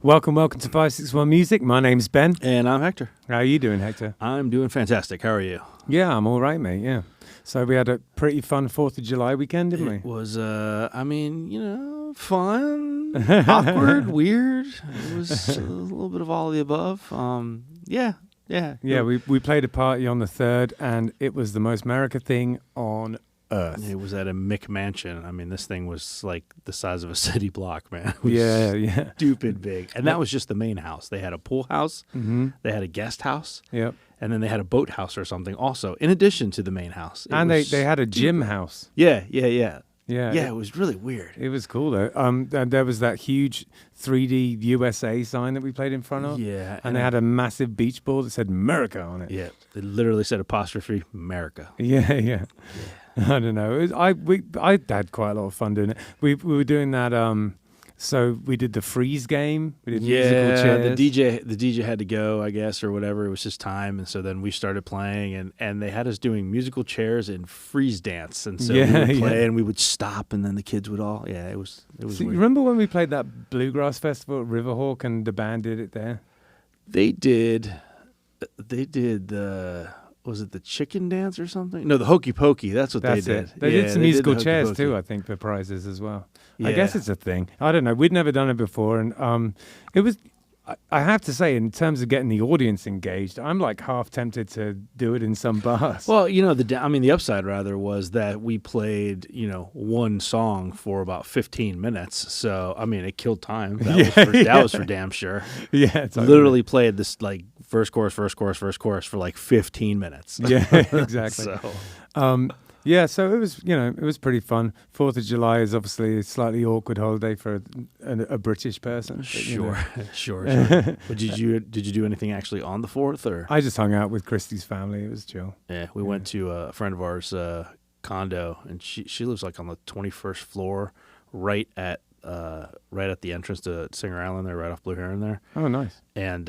Welcome to 561 Music. My name's Ben. And I'm Hector. How are you doing, Hector? I'm doing fantastic. How are you? Yeah, I'm all right, mate, yeah. So we had a pretty fun 4th of July weekend, didn't we? It was, fun, awkward, weird. It was a little bit of all of the above. Yeah. Yeah, we played a party on the 3rd, and it was the most America thing on earth. It was at a McMansion. I mean, this thing was like the size of a city block, man. It was Yeah. stupid big. And that was just the main house. They had a pool house. Mm-hmm. They had a guest house. Yep. And then they had a boat house or something also, in addition to the main house. And they had a gym house. Yeah. Yeah, It was really weird. It was cool, though. And there was that huge 3D USA sign that we played in front of. Yeah. And they had a massive beach ball that said America on it. Yeah. It literally said apostrophe America. Yeah. I don't know. I had quite a lot of fun doing it. We were doing that. So we did the freeze game. We did musical chairs. The DJ had to go, I guess, or whatever. It was his time, and so then we started playing, and they had us doing musical chairs and freeze dance, and so we would play, and we would stop, and then the kids would all. Yeah, it was. So weird. You remember when we played that bluegrass festival at Riverhawk, and the band did it there? They did the. Was it the chicken dance or something? No, the hokey pokey. That's what they did. They did some musical chairs too, I think, for prizes as well. Yeah. I guess it's a thing. I don't know. We'd never done it before, and it was. I have to say, in terms of getting the audience engaged, I'm like half tempted to do it in some bars. Well, the upside rather was that we played, one song for about 15 minutes. So, I mean, it killed time. That was for damn sure. Yeah, totally. Literally played this like first chorus for like 15 minutes. Yeah, exactly. So it was pretty fun. 4th of July is obviously a slightly awkward holiday for a British person. Sure. But did you do anything actually on the 4th, or? I just hung out with Christy's family. It was chill. Yeah, we went to a friend of ours' condo, and she lives like on the 21st floor, right at the entrance to Singer Island there, right off Blue Heron there. Oh, nice. And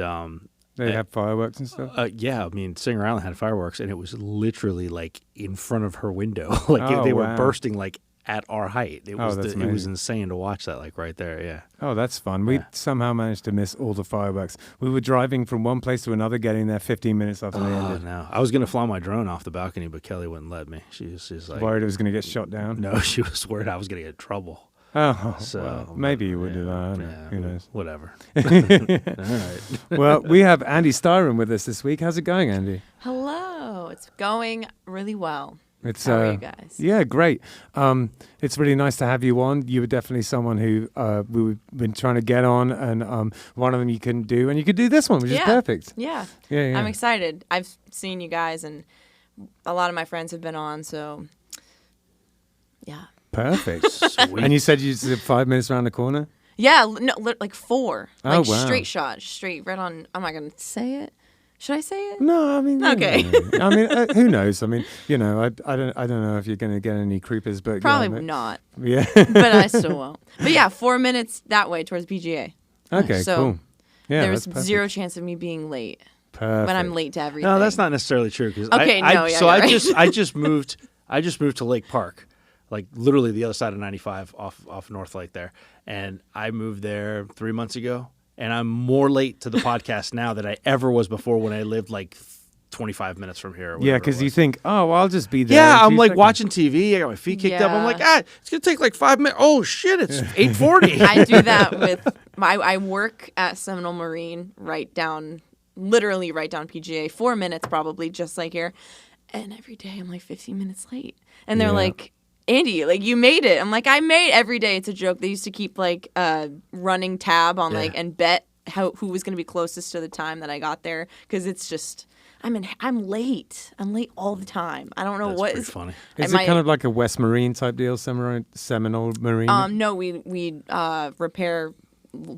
they have fireworks and stuff? Yeah, I mean, Singer Island had fireworks, and it was literally like in front of her window. They were bursting like at our height. It was insane to watch that, like right there, yeah. Oh, that's fun. We somehow managed to miss all the fireworks. We were driving from one place to another, getting there 15 minutes after they ended. No. I was going to fly my drone off the balcony, but Kelly wouldn't let me. She was like... Worried it was going to get shot down? No, she was worried I was going to get in trouble. Oh, so well, maybe you would do that. Who knows? Whatever. All right. Well, we have Andii Styron with us this week. How's it going, Andy? Hello. It's going really well. How are you guys? Yeah, great. It's really nice to have you on. You were definitely someone who we've been trying to get on, and one of them you couldn't do, and you could do this one, which is perfect. Yeah. I'm excited. I've seen you guys, and a lot of my friends have been on, so yeah. Perfect. Sweet. And you said you said 5 minutes around the corner? Yeah, no, like 4. Oh, like wow. Straight shot, straight right on. I'm not going to say it. Should I say it? No, I mean, okay. I mean, who knows? I mean, I don't know if you're going to get any creepers, but probably not. Yeah, but I still won't. But yeah, 4 minutes that way towards PGA. Okay, so cool. Yeah, there's zero chance of me being late. Perfect. When I'm late to everything. No, that's not necessarily true. I just moved to Lake Park. Like literally the other side of 95 off North Lake there. And I moved there 3 months ago. And I'm more late to the podcast now than I ever was before when I lived like 25 minutes from here. Yeah, because you think, well, I'll just be there. Yeah, I'm like watching TV. I got my feet kicked up. I'm like, it's going to take like 5 minutes. Oh, shit, it's 8:40. I do that with I work at Seminole Marine literally right down PGA. 4 minutes probably, just like here. And every day I'm like 15 minutes late. And they're like, Andy, like you made it. I'm like, I made every day. It's a joke. They used to keep like running tab on and bet who was going to be closest to the time that I got there, because it's just I'm late. I'm late all the time. I don't know what is funny. Is it kind of like a West Marine type deal, Seminole Marine? No, we repair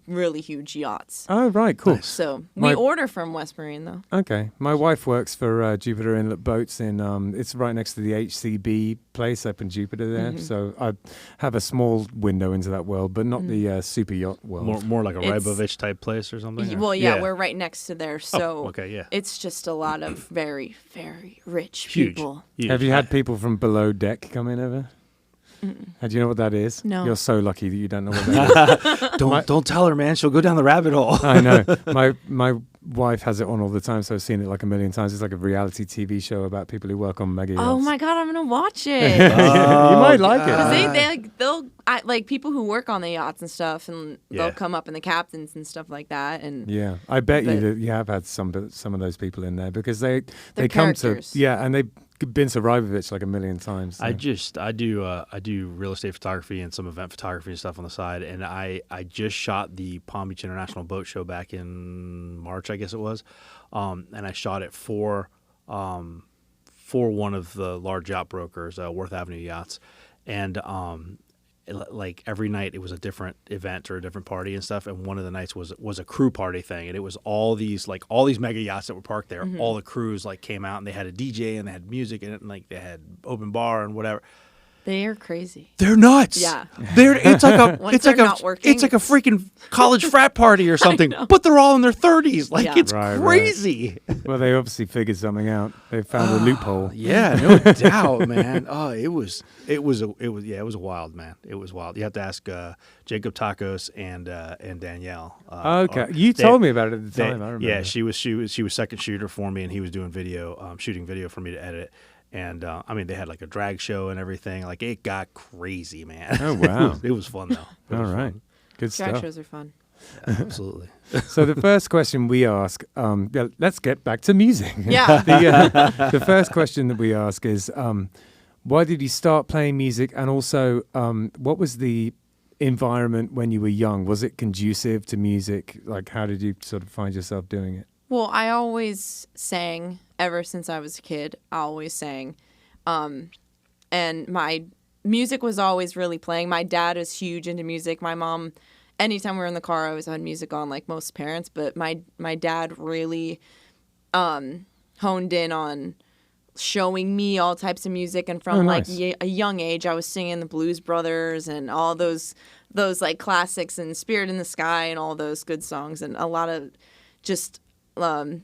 really huge yachts. Oh, right, cool. Nice. So we order from West Marine, though. Okay. My wife works for Jupiter Inlet Boats it's right next to the HCB place up in Jupiter there. Mm-hmm. So I have a small window into that world, but not the super yacht world. More like a Rybovich type place or something? Well, yeah, we're right next to there. So it's just a lot of very, very rich Huge. people. Huge. Have you had people from below deck come in ever? Do you know what that is? No. You're so lucky that you don't know what that is. Don't tell her, man. She'll go down the rabbit hole. I know. My wife has it on all the time, so I've seen it like a million times. It's like a reality TV show about people who work on mega yachts. Oh my God, I'm gonna watch it. You might like it. Because they'll like people who work on the yachts and stuff, and they'll come up, and the captains and stuff like that. And yeah, I bet you that you have had some of those people in there because they come characters. and they've been Survivovich like a million times. So. I do real estate photography and some event photography and stuff on the side, and I just shot the Palm Beach International Boat Show back in March, I guess it was, and I shot it for one of the large yacht brokers, Worth Avenue Yachts, and like every night it was a different event or a different party and stuff, and one of the nights was a crew party thing, and it was all these mega yachts that were parked there. All the crews like came out, and they had a DJ and they had music in it, and like they had open bar and whatever. They are crazy. They're nuts. Yeah. It's like a not working, it's like a freaking college frat party or something. But they're all in their 30s. Like it's crazy. Right. Well, they obviously figured something out. They found a loophole. Yeah, no doubt, man. Oh, it was wild, man. It was wild. You have to ask Jacob Tacos and Danielle. Okay, you told me about it at the time. I remember. Yeah, she was second shooter for me, and he was doing shooting video for me to edit. And I mean, they had like a drag show and everything. Like it got crazy, man. Oh wow, it was fun though. All right, good stuff. Drag shows are fun. Yeah, absolutely. So the first question we ask, let's get back to music. Yeah. The first question that we ask is, why did you start playing music, and also, what was the environment when you were young? Was it conducive to music? Like, how did you sort of find yourself doing it? Well, I always sang. Ever since I was a kid, I always sang. And my music was always really playing. My dad is huge into music. My mom, anytime we were in the car, I always had music on, like most parents. But my dad really honed in on showing me all types of music. And from like a young age, I was singing the Blues Brothers and all those like classics and Spirit in the Sky and all those good songs, and a lot of just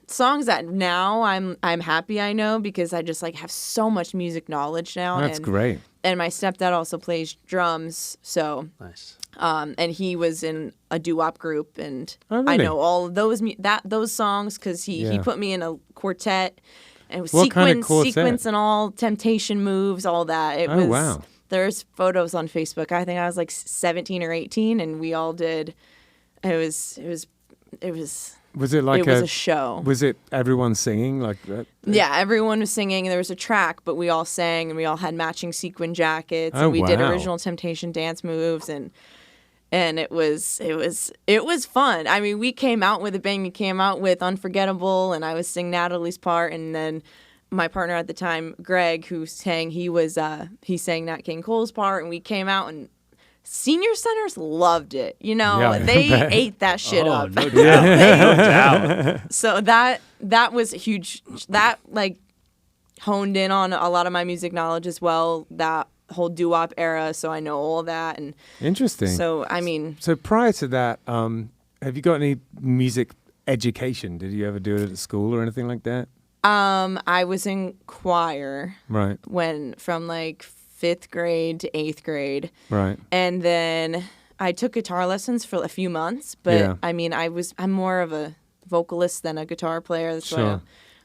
songs that now I'm happy I know, because I just like have so much music knowledge now. That's great. And my stepdad also plays drums, so nice. And he was in a doo-wop group, and really? I know all of those songs because he put me in a quartet, and it was sequence and all Temptation moves, all that. It was wow. There's photos on Facebook. I think I was like 17 or 18, and we all did. It was. Was it like it was a show? Was it everyone singing like that? Yeah, everyone was singing. There was a track, but we all sang, and we all had matching sequin jackets, and we did original Temptation dance moves, and it was fun. I mean, we came out with a bang. We came out with Unforgettable, and I was singing Natalie's part, and then my partner at the time, Greg, who sang, he sang Nat King Cole's part, and we came out, and senior centers loved it. You know, they ate that shit up. No doubt. No doubt. So that was huge. That like honed in on a lot of my music knowledge as well. That whole doo-wop era. So I know all that. And interesting. So I mean, so prior to that, have you got any music education? Did you ever do it at school or anything like that? I was in choir. Right. From like 5th grade to 8th grade. Right. And then I took guitar lessons for a few months, but I mean, I'm more of a vocalist than a guitar player. That's why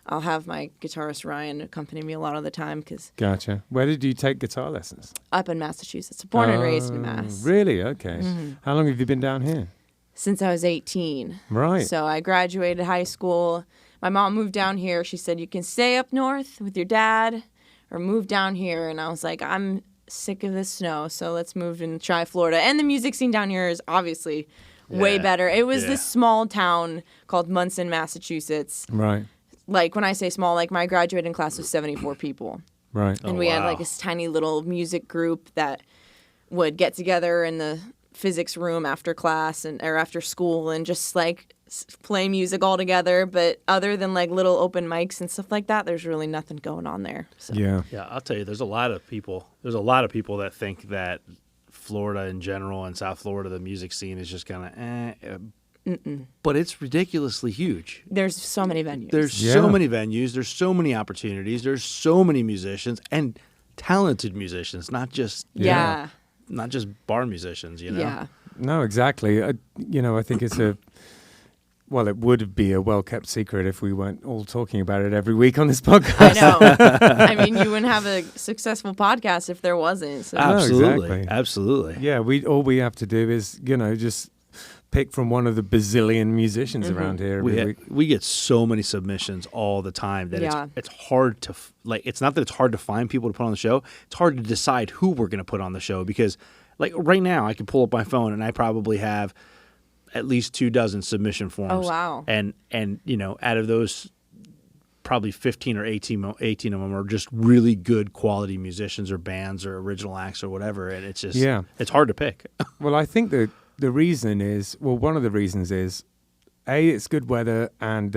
I'll have my guitarist Ryan accompany me a lot of the time. Gotcha. Where did you take guitar lessons? Up in Massachusetts. Born and raised in Mass. Really? Okay. Mm-hmm. How long have you been down here? Since I was 18. Right. So I graduated high school. My mom moved down here. She said, you can stay up north with your dad or move down here. And I was like, I'm sick of this snow, so let's move and try Florida. And the music scene down here is obviously way better. It was this small town called Munson, Massachusetts. Right. Like, when I say small, like, my graduating class was 74 people. Right. And we had, like, this tiny little music group that would get together in the physics room after class or after school and just, like, play music all together. But other than, like, little open mics and stuff like that, there's really nothing going on there. So. Yeah. Yeah, I'll tell you, there's a lot of people that think that Florida in general and South Florida, the music scene is just kind of but it's ridiculously huge. There's so many venues. There's so many venues. There's so many opportunities. There's so many musicians. And talented musicians, not just not just bar musicians, you know. Yeah. No, exactly. I think it's it would be a well-kept secret if we weren't all talking about it every week on this podcast. I know. I mean, you wouldn't have a successful podcast if there wasn't. So. Absolutely. No, exactly. Absolutely. Yeah, all we have to do is, just pick from one of the bazillion musicians around here every week. We get so many submissions all the time that it's hard to it's not that it's hard to find people to put on the show. It's hard to decide who we're going to put on the show because like right now I can pull up my phone and I probably have at least 24 submission forms. Oh wow. And out of those probably 15 or 18 of them are just really good quality musicians or bands or original acts or whatever, and it's just it's hard to pick. Well, I think the reason is, one of the reasons is, it's good weather and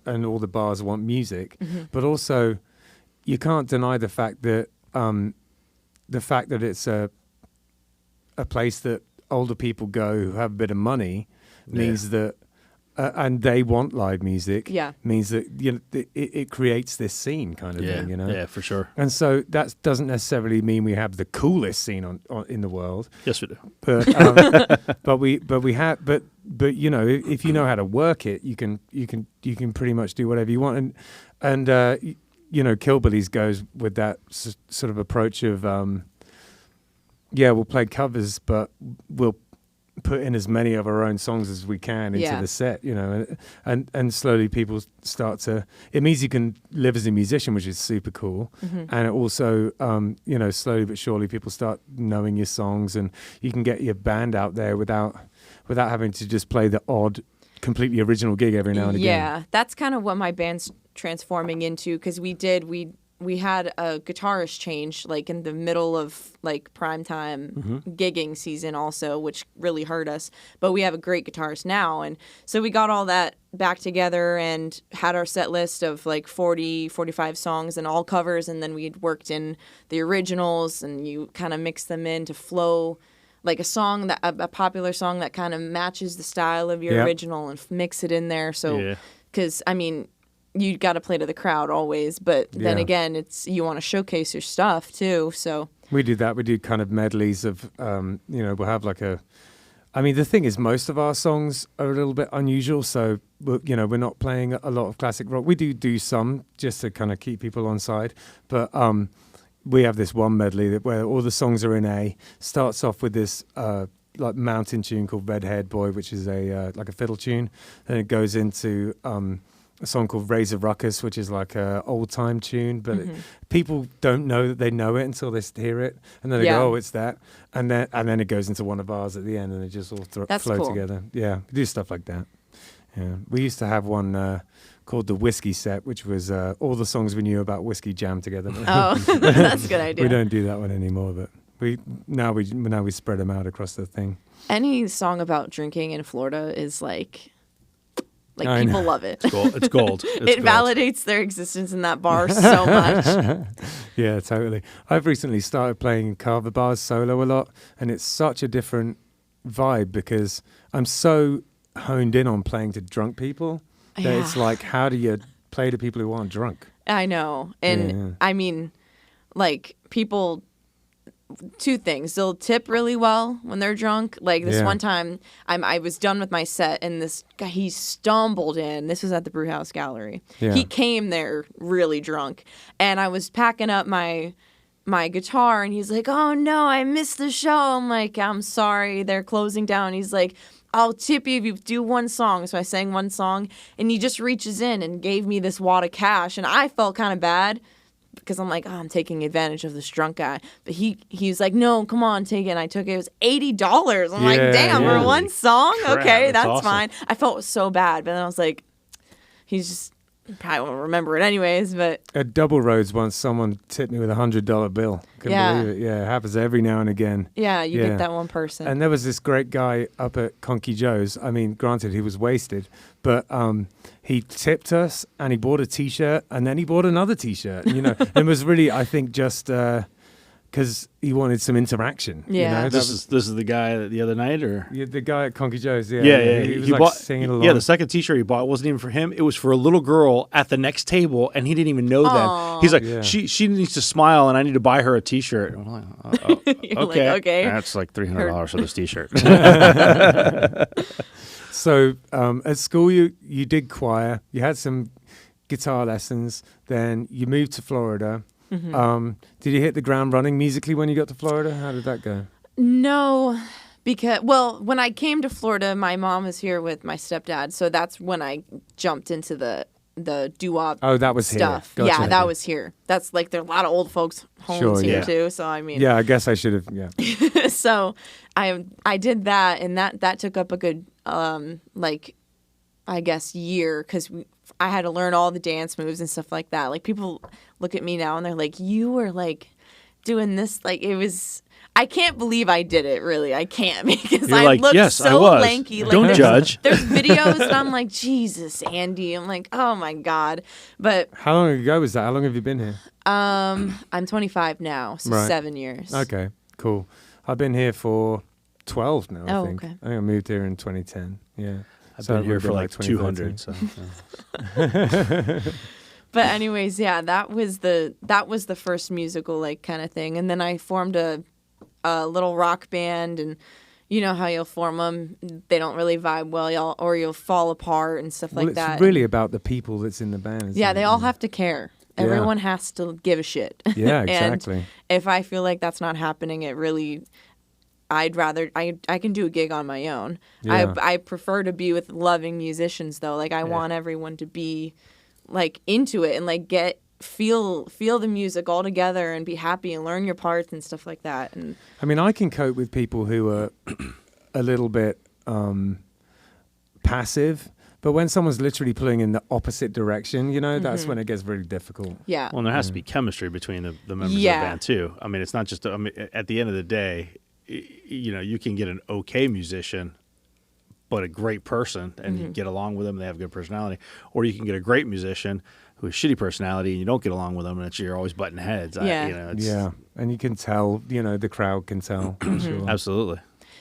all the bars want music, but also you can't deny the fact that it's a place that older people go who have a bit of money means that, and they want live music. Means that it creates this scene kind of thing. Yeah, for sure. And so that doesn't necessarily mean we have the coolest scene on in the world. Yes, we do. But if you know how to work it, you can pretty much do whatever you want. And Killbillies goes with that sort of approach of we'll play covers, but we'll put in as many of our own songs as we can into the set, and slowly people start to, it means you can live as a musician, which is super cool. And it also, slowly but surely people start knowing your songs and you can get your band out there without having to just play the odd, completely original gig every now and again. Yeah, that's kind of what my band's transforming into, because we had a guitarist change like in the middle of like prime time gigging season also, which really hurt us. But we have a great guitarist now. And so we got all that back together and had our set list of like 45 songs and all covers. And then we'd worked in the originals and you kind of mix them in to flow like a song, a popular song that kind of matches the style of your original and mix it in there. So, because I mean, you got to play to the crowd always, but then again, it's you want to showcase your stuff too. So we do that. We do kind of medleys of, we'll have like the thing is most of our songs are a little bit unusual. So, we're not playing a lot of classic rock. We do some just to kind of keep people on side. But we have this one medley where all the songs are in A. Starts off with this like mountain tune called Redhead Boy, which is like a fiddle tune. Then it goes into a song called Razor Ruckus, which is like a old time tune, but people don't know that they know it until they hear it, and then they go, "Oh, it's that," and then it goes into one of ours at the end, and they just all flow cool. together. Yeah, we do stuff like that. Yeah, we used to have one called the Whiskey Set, which was all the songs we knew about whiskey jammed together. Oh, that's a good idea. We don't do that one anymore, but we spread them out across the thing. Any song about drinking in Florida is like people love it. It's gold. It validates their existence in that bar so much. Yeah, totally. I've recently started playing Kava bars solo a lot, and it's such a different vibe because I'm so honed in on playing to drunk people that it's like, how do you play to people who aren't drunk? I know. And I mean, like people, two things. They'll tip really well when they're drunk. Like this one time, I was done with my set, and this guy, he stumbled in. This was at the Brewhouse Gallery. Yeah. He came there really drunk, and I was packing up my guitar, and he's like, "Oh no, I missed the show." I'm like, "I'm sorry, they're closing down." He's like, "I'll tip you if you do one song." So I sang one song, and he just reaches in and gave me this wad of cash, and I felt kind of bad. Because I'm like, I'm taking advantage of this drunk guy. But he was like, "No, come on, take it." And I took it. It was $80. I'm like, damn, for one song? Crap, okay, that's awesome. fine. I felt so bad. But then I was like, he's just probably won't remember it anyways. But at Double Roads once, someone tipped me with $100 bill. Couldn't believe it. Yeah, it happens every now and again. Yeah, you get that one person. And there was this great guy up at Conky Joe's. I mean, granted, he was wasted, but he tipped us, and he bought a T-shirt, and then he bought another T-shirt. It was really, I think, just because he wanted some interaction. Yeah. You know? This is the guy the other night, or the guy at Conky Joe's. Yeah, yeah. He was He like bought singing along. Yeah, the second T-shirt he bought wasn't even for him. It was for a little girl at the next table, and he didn't even know that. He's like, she needs to smile, and I need to buy her a T-shirt. And I'm like, okay, like, okay. That's like $300 for this T-shirt. So at school, you did choir. You had some guitar lessons. Then you moved to Florida. Mm-hmm. Did you hit the ground running musically when you got to Florida? How did that go? No, because, when I came to Florida, my mom was here with my stepdad, so that's when I jumped into the doo-wop that was stuff. Here. Gotcha. Yeah, that was here. That's like, there are a lot of old folks homes here too, so I mean. Yeah, I guess I should have, yeah. So I did that, and that took up a good, I guess, year, because I had to learn all the dance moves and stuff like that. Like, people look at me now and they're like, you were like doing this, like, it was, I can't believe I did it, really. I can't, because You're I like, look yes, so I was. lanky. Like, Don't judge. There's videos and I'm like, Jesus, Andy. I'm like, oh my God. But how long ago was that? How long have you been here? I'm 25 now, so 7 years. Okay, cool. I've been here for 12 now, I think. Okay. I think I moved here in 2010. Yeah. I've been here for like 200. So. But anyways, yeah, that was the first musical like kind of thing, and then I formed a little rock band, and you know how you'll form them, they don't really vibe well, or you'll fall apart and stuff like that. It's really about the people that's in the band. Yeah, they all have to care. Everyone has to give a shit. Yeah, exactly. And if I feel like that's not happening, it really, I'd rather, I can do a gig on my own. Yeah. I prefer to be with loving musicians though. Like, I want everyone to be like into it and like feel the music all together and be happy and learn your parts and stuff like that. And I mean, I can cope with people who are a little bit passive, but when someone's literally pulling in the opposite direction, you know, that's when it gets really difficult. Yeah. Well, and there has to be chemistry between the members of the band too. I mean, it's not just, at the end of the day, you know, you can get an okay musician, but a great person, and you get along with them, they have a good personality. Or you can get a great musician who has shitty personality, and you don't get along with them, and you're always butting heads. Yeah. And you can tell, you know, the crowd can tell. For sure. Absolutely.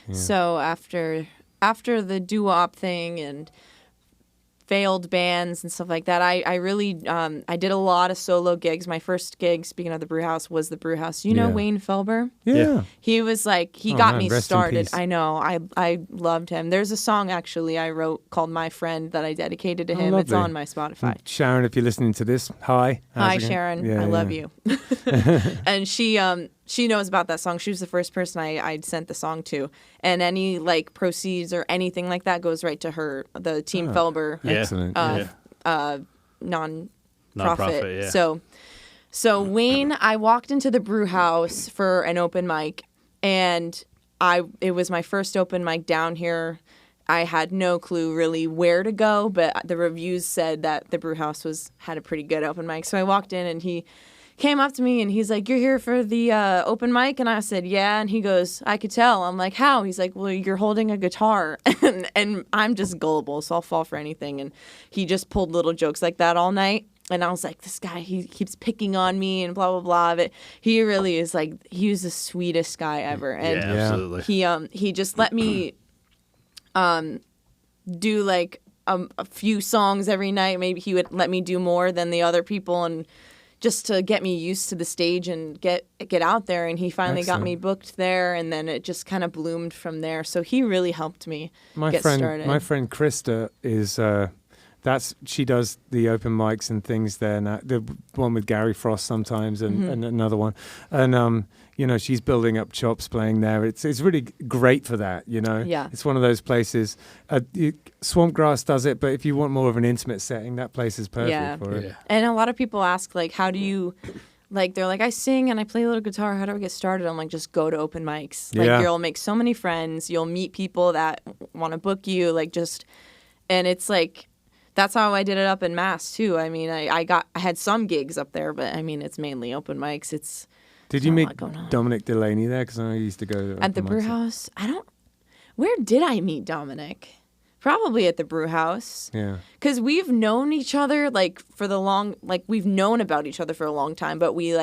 Yeah. So after the doo-wop thing and failed bands and stuff like that, I really I did a lot of solo gigs. My first gig, speaking of the Brew House, was the Brew House. You know Wayne Felber? Yeah. He was like, he got me started. I know. I loved him. There's a song actually I wrote called My Friend that I dedicated to him. It's on my Spotify. And Sharon, if you're listening to this, hi. Hi, Sharon. I love you. And she knows about that song. She was the first person I'd sent the song to. And any like proceeds or anything like that goes right to her, the Team Felber. Excellent. Non-profit. Yeah. So Wayne, I walked into the Brew House for an open mic, and it was my first open mic down here. I had no clue really where to go, but the reviews said that the Brew House had a pretty good open mic. So I walked in, and he came up to me and he's like, "You're here for the open mic?" And I said, "Yeah." And he goes, "I could tell." I'm like, "How?" He's like, "Well, you're holding a guitar." and I'm just gullible, so I'll fall for anything. And he just pulled little jokes like that all night. And I was like, this guy, he keeps picking on me and blah, blah, blah. But he really is like, he was the sweetest guy ever. And absolutely. He just let me do like a few songs every night. Maybe he would let me do more than the other people, and just to get me used to the stage and get out there. And he finally got me booked there, and then it just kind of bloomed from there. So he really helped me get started. My friend Krista is she does the open mics and things there now. The one with Gary Frost sometimes, and another one, and you know, she's building up chops playing there. It's really great for that, you know. Yeah. It's one of those places. Swampgrass does it, but if you want more of an intimate setting, that place is perfect for it. Yeah. And a lot of people ask, like, how do you, like, they're like, I sing and I play a little guitar. How do I get started? I'm like, just go to open mics. Like, you'll make so many friends. You'll meet people that want to book you. Like, and it's like, that's how I did it up in Mass too. I mean, I had some gigs up there, but I mean, it's mainly open mics. Did you meet Dominic Delaney there? Because I used to go to at the Brew House. Where did I meet Dominic? Probably at the Brew House. Yeah. Because we've known each other we've known about each other for a long time, but we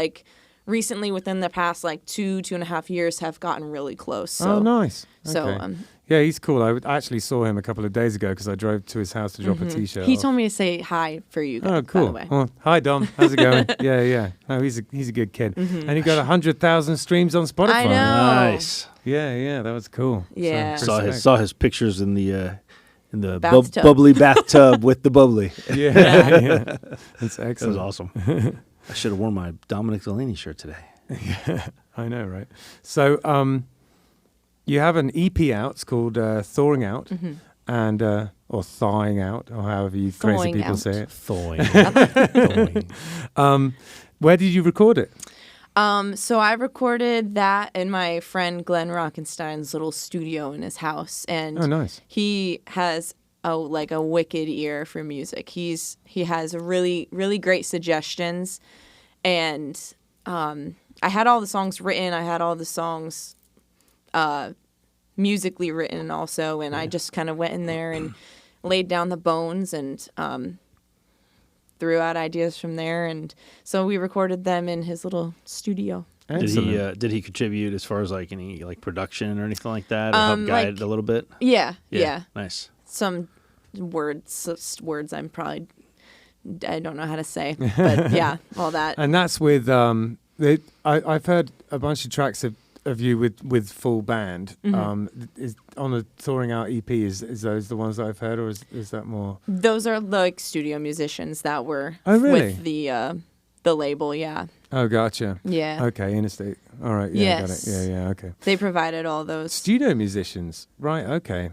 recently within the past like 2.5 years have gotten really close. So, oh, nice. So Okay. Yeah, he's cool. I actually saw him a couple of days ago because I drove to his house to drop a T-shirt. He off. told me to say hi for you guys, Oh, cool. by the way. Well, hi, Dom. How's it going? Yeah. Oh, he's a good kid. And he got 100,000 streams on Spotify. I know. Nice. Yeah, that was cool. Yeah. So, Saw his pictures in the Bathtub. bubbly bathtub with the bubbly. Yeah. That's excellent. That was awesome. I should have worn my Dominic Delaney shirt today. Yeah, I know, right? So, you have an EP out. It's called Thawing Out, and or Thawing Out, or however you crazy people out. say it. Thawing. Where did you record it? So I recorded that in my friend Glenn Rockenstein's little studio in his house, and Oh, nice. he has a wicked ear for music. He has really really great suggestions, and I had all the songs written. I had all the songs musically written also, and I just kind of went in there and laid down the bones and threw out ideas from there, and so we recorded them in his little studio. Did he contribute as far as like any like production or anything like that, or help guide it a little bit? Yeah. Nice. Some words I don't know how to say, but yeah, all that. And that's with I've heard a bunch of tracks of you with full band. Is on the Thawing Out EP, is those the ones that I've heard, or is that more? Those are like studio musicians that were really? with the label. Yeah. Oh, gotcha. Yeah. Okay, Interstate. All right. Yeah, Yes. got it. Yeah. Okay. They provided all those. Studio musicians, right? Okay,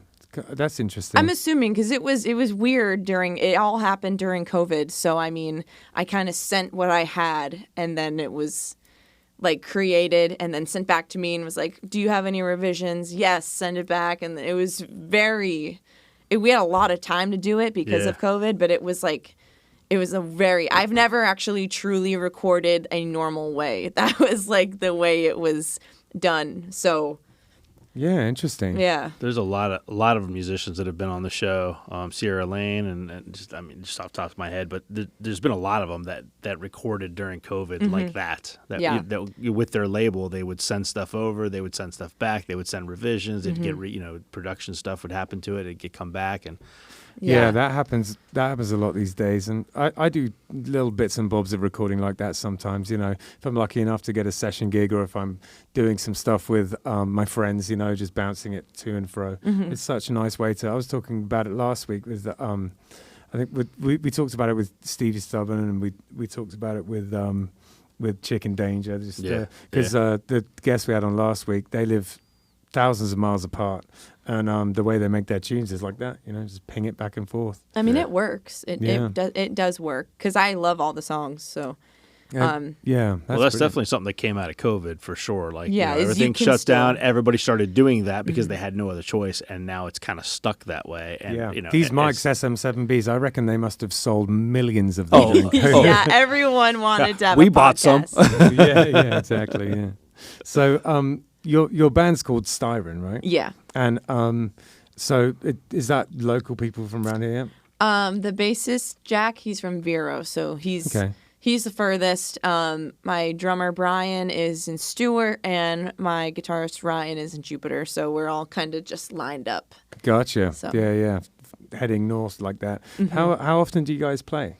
that's interesting. I'm assuming because it was weird it all happened during COVID. So I mean, I kind of sent what I had, and then it was like created and then sent back to me and was like, do you have any revisions? Yes, send it back. And it was we had a lot of time to do it because of COVID, but it was I've never actually truly recorded a normal way. That was like the way it was done. So yeah, interesting. yeah. There's a lot of musicians that have been on the show, Sierra Lane, and just off the top of my head, but there's been a lot of them that recorded during COVID like that with their label. They would send stuff over, they would send stuff back, they would send revisions, they'd get production stuff would happen to it, it'd come back, and yeah, that happens a lot these days, and I do little bits and bobs of recording like that sometimes. If I'm lucky enough to get a session gig, or if I'm doing some stuff with my friends, just bouncing it to and fro. It's such a nice way to. I was talking about it last week with I think we talked about it with Stevie Stubborn, and we talked about it with Chicken Danger, just because the guests we had on last week, they live thousands of miles apart, and the way they make their tunes is like that, just ping it back and forth. I mean, it works. It does work because I love all the songs. So, that's definitely something that came out of COVID for sure. Like, everything shuts down. Everybody started doing that because they had no other choice, and now it's kind of stuck that way. And these mics SM7Bs, I reckon they must have sold millions of them. Yeah, everyone wanted to have we a bought podcast. some. yeah, exactly. Yeah. So, your band's called Styron, right? Yeah. And so is that local people from around here? The bassist Jack, he's from Vero, so he's the furthest. My drummer Brian is in Stewart, and my guitarist Ryan is in Jupiter. So we're all kind of just lined up. Gotcha. So. Yeah, heading north like that. How often do you guys play?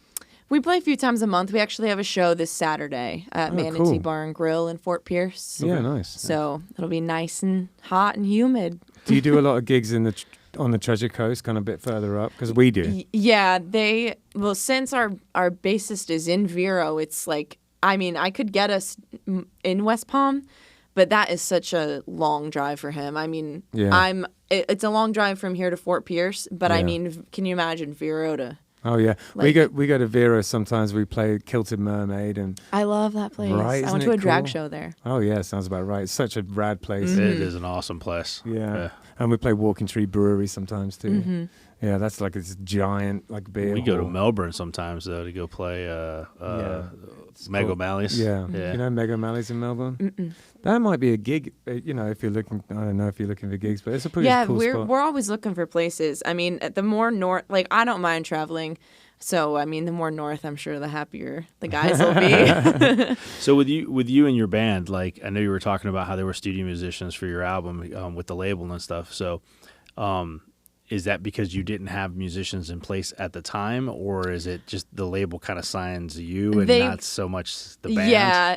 We play a few times a month. We actually have a show this Saturday at Manatee Bar and Grill in Fort Pierce. Yeah, nice. So it'll be nice and hot and humid. Do you do a lot of gigs on the Treasure Coast, kind of a bit further up? Because we do. Yeah, since our bassist is in Vero, it's like, I mean, I could get us in West Palm, but that is such a long drive for him. I mean, it's a long drive from here to Fort Pierce, but I mean, can you imagine Vero to... Oh yeah, we go to Vero sometimes. We play Kilted Mermaid, and I love that place. Right, I went to a drag show there. Oh yeah, sounds about right. It's such a rad place. It is an awesome place. Yeah, and we play Walking Tree Brewery sometimes too. Yeah, that's like this giant beer. We go to Melbourne sometimes though to go play Meg O'Malley's. Yeah, you know Meg O'Malley's in Melbourne. That might be a gig. If you're looking, I don't know if you're looking for gigs, but it's a pretty cool spot. We're always looking for places. I mean, the more north, like I don't mind traveling So, I mean, the more north, I'm sure, the happier the guys will be. So with you and your band, like, I know you were talking about how they were studio musicians for your album with the label and stuff. So is that because you didn't have musicians in place at the time, or is it just the label kind of signs you and not so much the band? Yeah,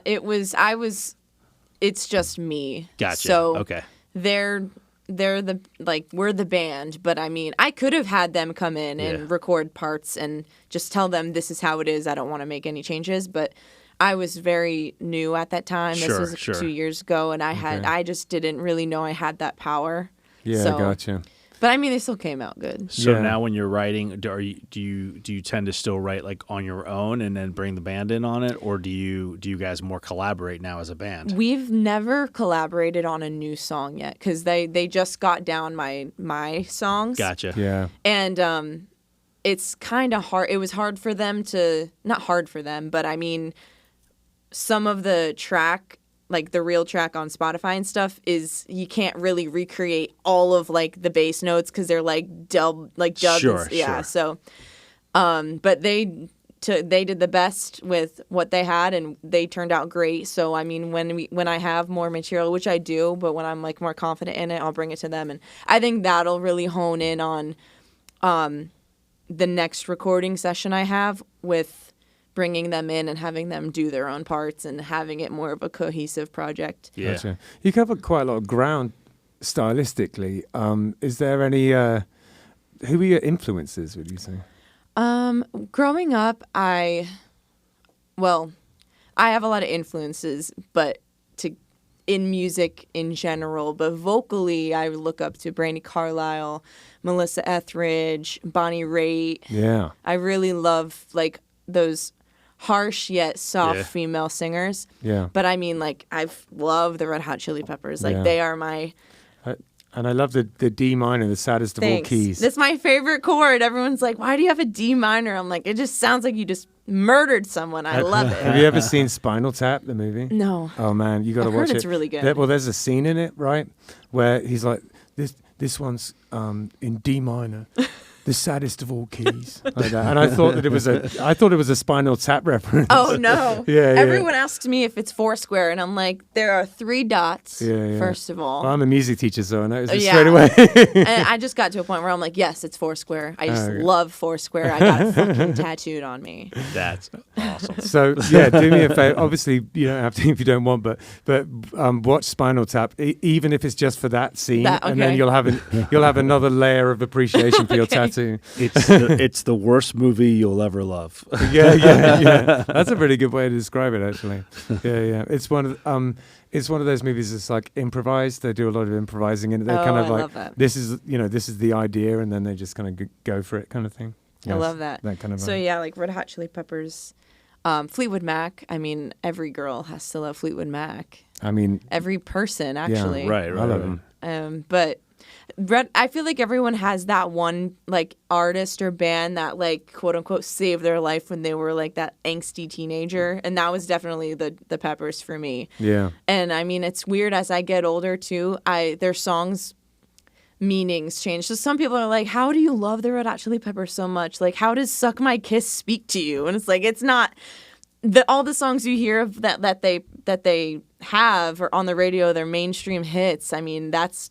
it's just me. Gotcha. So okay. They're we're the band, but I mean, I could have had them come in and record parts and just tell them this is how it is. I don't want to make any changes, but I was very new at that time. This was 2 years ago, and I just didn't really know I had that power. Yeah, so, gotcha. But I mean, they still came out good. So now when you're writing, do you tend to still write like on your own and then bring the band in on it, or do you guys more collaborate now as a band? We've never collaborated on a new song yet because they just got down my songs. Gotcha. Yeah. And it's kind of hard. It was hard for them to, not hard for them, but I mean, some of the track, like the real track on Spotify and stuff, is you can't really recreate all of like the bass notes because they're like dubbed. Sure. So, but they did the best with what they had, and they turned out great. So I mean, when I have more material, which I do, but when I'm like more confident in it, I'll bring it to them, and I think that'll really hone in on the next recording session I have with bringing them in and having them do their own parts and having it more of a cohesive project. Yeah. Gotcha. You cover quite a lot of ground stylistically. Is there any, who are your influences, would you say? Growing up, I have a lot of influences, but in music in general, but vocally, I look up to Brandi Carlile, Melissa Etheridge, Bonnie Raitt. Yeah. I really love like those harsh yet soft female singers. Yeah. But I mean, like, I've loved the Red Hot Chili Peppers. Like, they are my... And I love the D minor, the saddest of all keys. That's my favorite chord. Everyone's like, why do you have a D minor? I'm like, it just sounds like you just murdered someone. I love it. Have you ever seen Spinal Tap, the movie? No. Oh, man, you got to watch it. It's really good. There's a scene in it, right, where he's like, this one's in D minor. The saddest of all keys, like that. And I thought it was a Spinal Tap reference. Oh no! Yeah. Everyone asks me if it's Foursquare, and I'm like, there are 3 dots. First of all, well, I'm a music teacher, so I noticed it straight away. And I just got to a point where I'm like, yes, it's Foursquare. I just love Foursquare. I got it fucking tattooed on me. That's awesome. So yeah, do me a favor. Obviously, you don't have to if you don't want, but watch Spinal Tap, even if it's just for that scene, and then you'll have another layer of appreciation for your tattoo. It's the worst movie you'll ever love. Yeah. That's a pretty good way to describe it, actually. Yeah. It's one of those movies that's like improvised. They do a lot of improvising in it. They're kind of like, this is the idea, and then they just kind of go for it, kind of thing. I love that. That kind of. So yeah, like Red Hot Chili Peppers, Fleetwood Mac. I mean, every girl has to love Fleetwood Mac. I mean, every person actually. Yeah, right. I love them. But I feel like everyone has that one like artist or band that like quote unquote saved their life when they were like that angsty teenager, and that was definitely the Peppers for me. Yeah. And I mean, it's weird as I get older too. Their songs meanings change. So some people are like, how do you love the Red Hot Chili Peppers so much? Like, how does Suck My Kiss speak to you? And it's like, it's not all the songs you hear of that they have or on the radio, they're mainstream hits. I mean, that's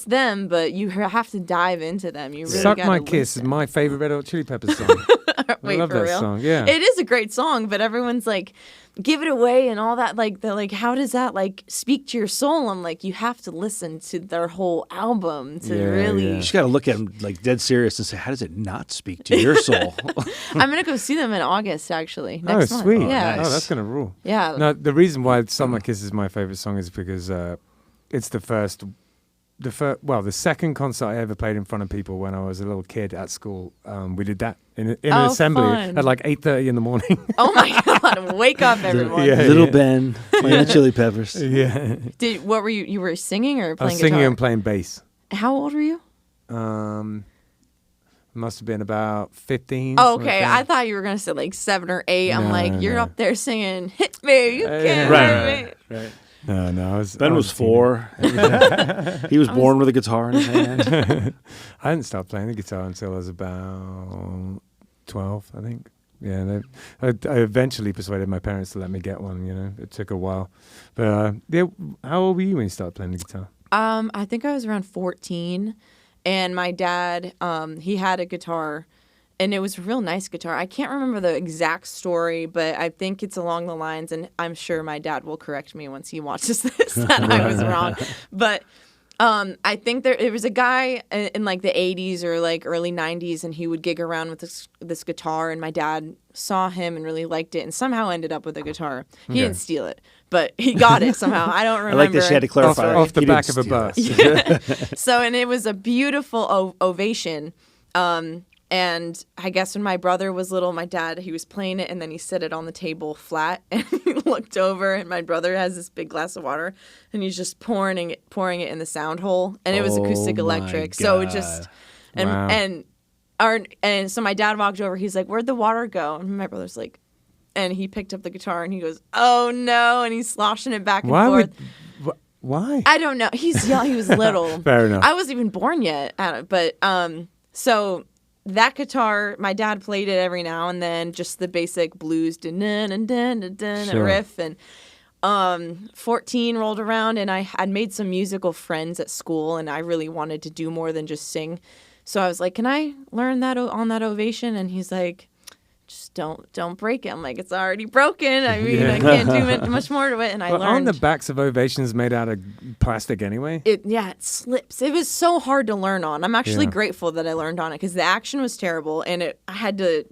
them, but you have to dive into them. You really Suck My Kiss is my favorite Red Hot Chili Peppers song. Wait, I love for that real? song. Yeah, it is a great song, but everyone's like, give it away and all that. Like, they're like, how does that like speak to your soul? I'm like, you have to listen to their whole album to really. You just got to look at them like dead serious and say, how does it not speak to your soul? I'm gonna go see them in August, actually. Next month. Sweet! Yeah. Oh, that's gonna rule. Yeah. No, the reason why Suck My Kiss is my favorite song is because it's the second concert I ever played in front of people when I was a little kid at school. We did that in an assembly fun. At like 8:30 in the morning. Oh my God! Wake up, everyone! Little Ben playing the Chili Peppers. Yeah. What were you? You were singing or playing I was singing guitar? and playing bass. How old were you? Must have been about 15. Oh, okay. I thought you were gonna say like 7 or 8. I'm like, you're up there singing, "Hit me, you can't hurt me." Right. No. Ben was 4. He was born with a guitar in his hand. I didn't start playing the guitar until I was about 12, I think. Yeah, I eventually persuaded my parents to let me get one. It took a while. But how old were you when you started playing the guitar? I think I was around 14, and my dad, he had a guitar, and it was a real nice guitar. I can't remember the exact story, but I think it's along the lines, and I'm sure my dad will correct me once he watches this, that I was wrong. But I think there was a guy in like the 80s or like early 90s, and he would gig around with this guitar, and my dad saw him and really liked it and somehow ended up with a guitar. He didn't steal it, but he got it somehow. I don't remember. I like that she had to clarify. Off the back of a bus. So, and it was a beautiful Ovation. And I guess when my brother was little, my dad, he was playing it, and then he set it on the table flat, and he looked over, and my brother has this big glass of water, and he's just pouring it in the sound hole, and it was acoustic electric. So it just, and so my dad walked over, he's like, "Where'd the water go?" And my brother's like, and he picked up the guitar, and he goes, "Oh no," and he's sloshing it back and forth. Why? I don't know. He's young. He was little. Fair enough. I wasn't even born yet. So that guitar, my dad played it every now and then, just the basic blues, a riff. And 14 rolled around, and I had made some musical friends at school, and I really wanted to do more than just sing. So I was like, "Can I learn that on that Ovation?" And he's like, "Just don't break it." I'm like, "It's already broken. I mean, I can't do much more to it." And I learned. Aren't the backs of Ovations made out of plastic anyway? It slips. It was so hard to learn on. I'm actually grateful that I learned on it because the action was terrible, and I had to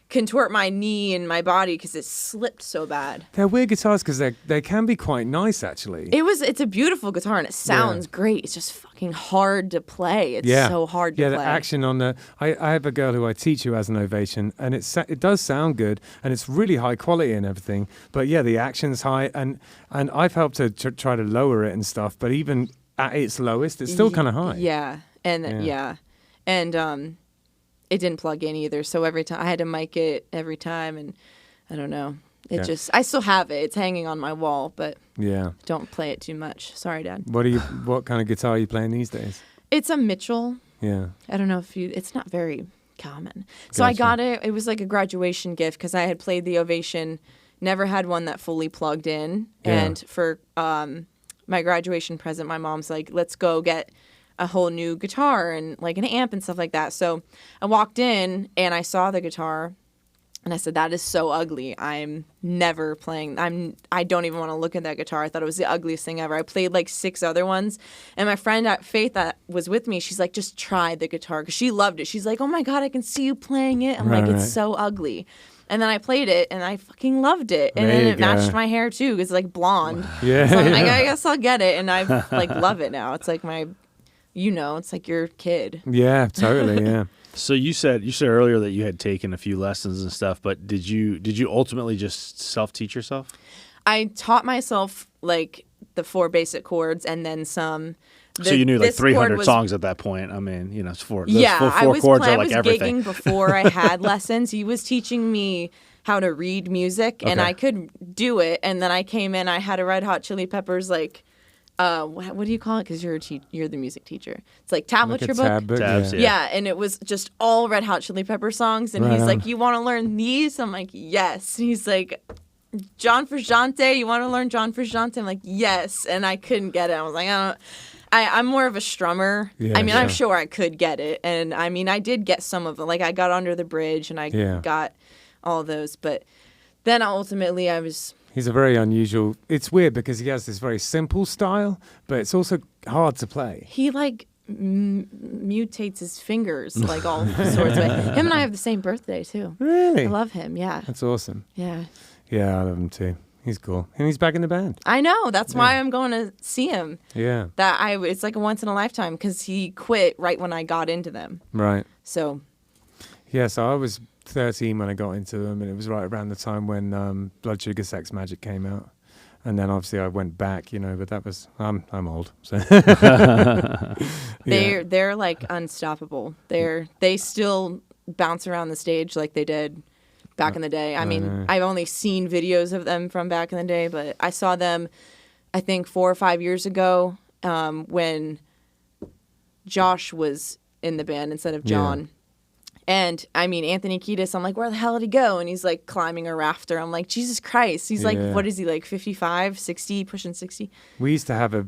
contort my knee and my body because it slipped so bad. They're weird guitars because they can be quite nice, actually. It's a beautiful guitar, and it sounds great. It's just fucking hard to play. It's so hard to play. Yeah, the action on I have a girl who I teach who has an Ovation, and it does sound good, and it's really high quality and everything. But yeah, the action's high, and I've helped her try to lower it and stuff. But even at its lowest, it's still kind of high. Yeah, and it didn't plug in either, so every time I had to mic it every time, and I don't know. I still have it. It's hanging on my wall, but don't play it too much. Sorry, Dad. What kind of guitar are you playing these days? It's a Mitchell. Yeah. I don't know it's not very common. So I got it. It was like a graduation gift because I had played the Ovation, never had one that fully plugged in, and for my graduation present, my mom's like, "Let's go get a whole new guitar and like an amp and stuff like that." So I walked in and I saw the guitar and I said, "That is so ugly. I'm never playing. I don't even want to look at that guitar." I thought it was the ugliest thing ever. I played like 6 other ones, and my friend Faith that was with me, she's like, "Just try the guitar," because she loved it. She's like, "Oh my God, I can see you playing it." I'm like, "It's so ugly." And then I played it, and I fucking loved it. And then it matched my hair too. It's like blonde. Yeah. So I'm like, I guess I'll get it, and I like love it now. It's like it's like your kid. Yeah, totally. Yeah. So you said earlier that you had taken a few lessons and stuff, but did you ultimately just self-teach yourself? I taught myself like the 4 basic chords and then some. So you knew like 300 songs at that point. I mean, it's 4. I was chords are like everything. gigging before I had lessons. He was teaching me how to read music, and I could do it. And then I came in. I had a Red Hot Chili Peppers like. What do you call it? Because you're the music teacher. It's like tablature book. Tabs, yeah, and it was just all Red Hot Chili Pepper songs. And he's like, "You want to learn these?" I'm like, "Yes." And he's like, "John Frusciante, you want to learn John Frusciante?" I'm like, "Yes." And I couldn't get it. I was like, I'm more of a strummer. Yeah, I mean, I'm sure I could get it. And I mean, I did get some of them. Like I got Under the Bridge and I got all those. But then ultimately I was... He's a very unusual... It's weird because he has this very simple style, but it's also hard to play. He like mutates his fingers like all sorts of ways. Him and I have the same birthday too. Really? I love him, yeah. That's awesome. Yeah. Yeah, I love him too. He's cool. And he's back in the band. I know. That's why I'm going to see him. Yeah. It's like a once in a lifetime because he quit right when I got into them. Right. So. Yeah, so I was 13 when I got into them, and it was right around the time when Blood Sugar Sex Magic came out. And then obviously I went back, but that was I'm old. So they're like unstoppable. They still bounce around the stage like they did back in the day. I mean, I've only seen videos of them from back in the day, but I saw them I think 4 or 5 years ago when Josh was in the band instead of John. And I mean, Anthony Kiedis, I'm like, where the hell did he go? And he's like climbing a rafter. I'm like, Jesus Christ. He's like, what is he, like 55, 60, pushing 60? We used to have a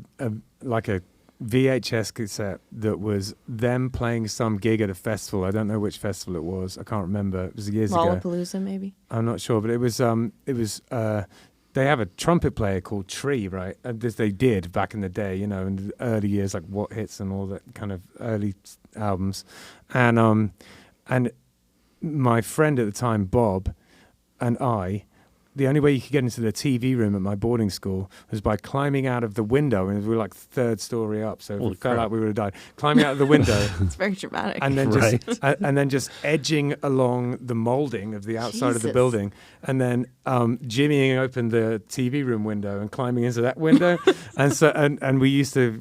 VHS cassette that was them playing some gig at a festival. I don't know which festival it was. I can't remember. It was years ago. Lollapalooza, maybe? I'm not sure, but it was they have a trumpet player called Tree, right? This they did back in the day, in the early years, like What Hits and all that kind of early albums. And my friend at the time, Bob, and I, the only way you could get into the TV room at my boarding school was by climbing out of the window, and we were like third story up, so if we fell out, we would have died. Climbing out of the window. It's very dramatic. And then just edging along the molding of the outside of the building, and then jimmying open the TV room window and climbing into that window. and we used to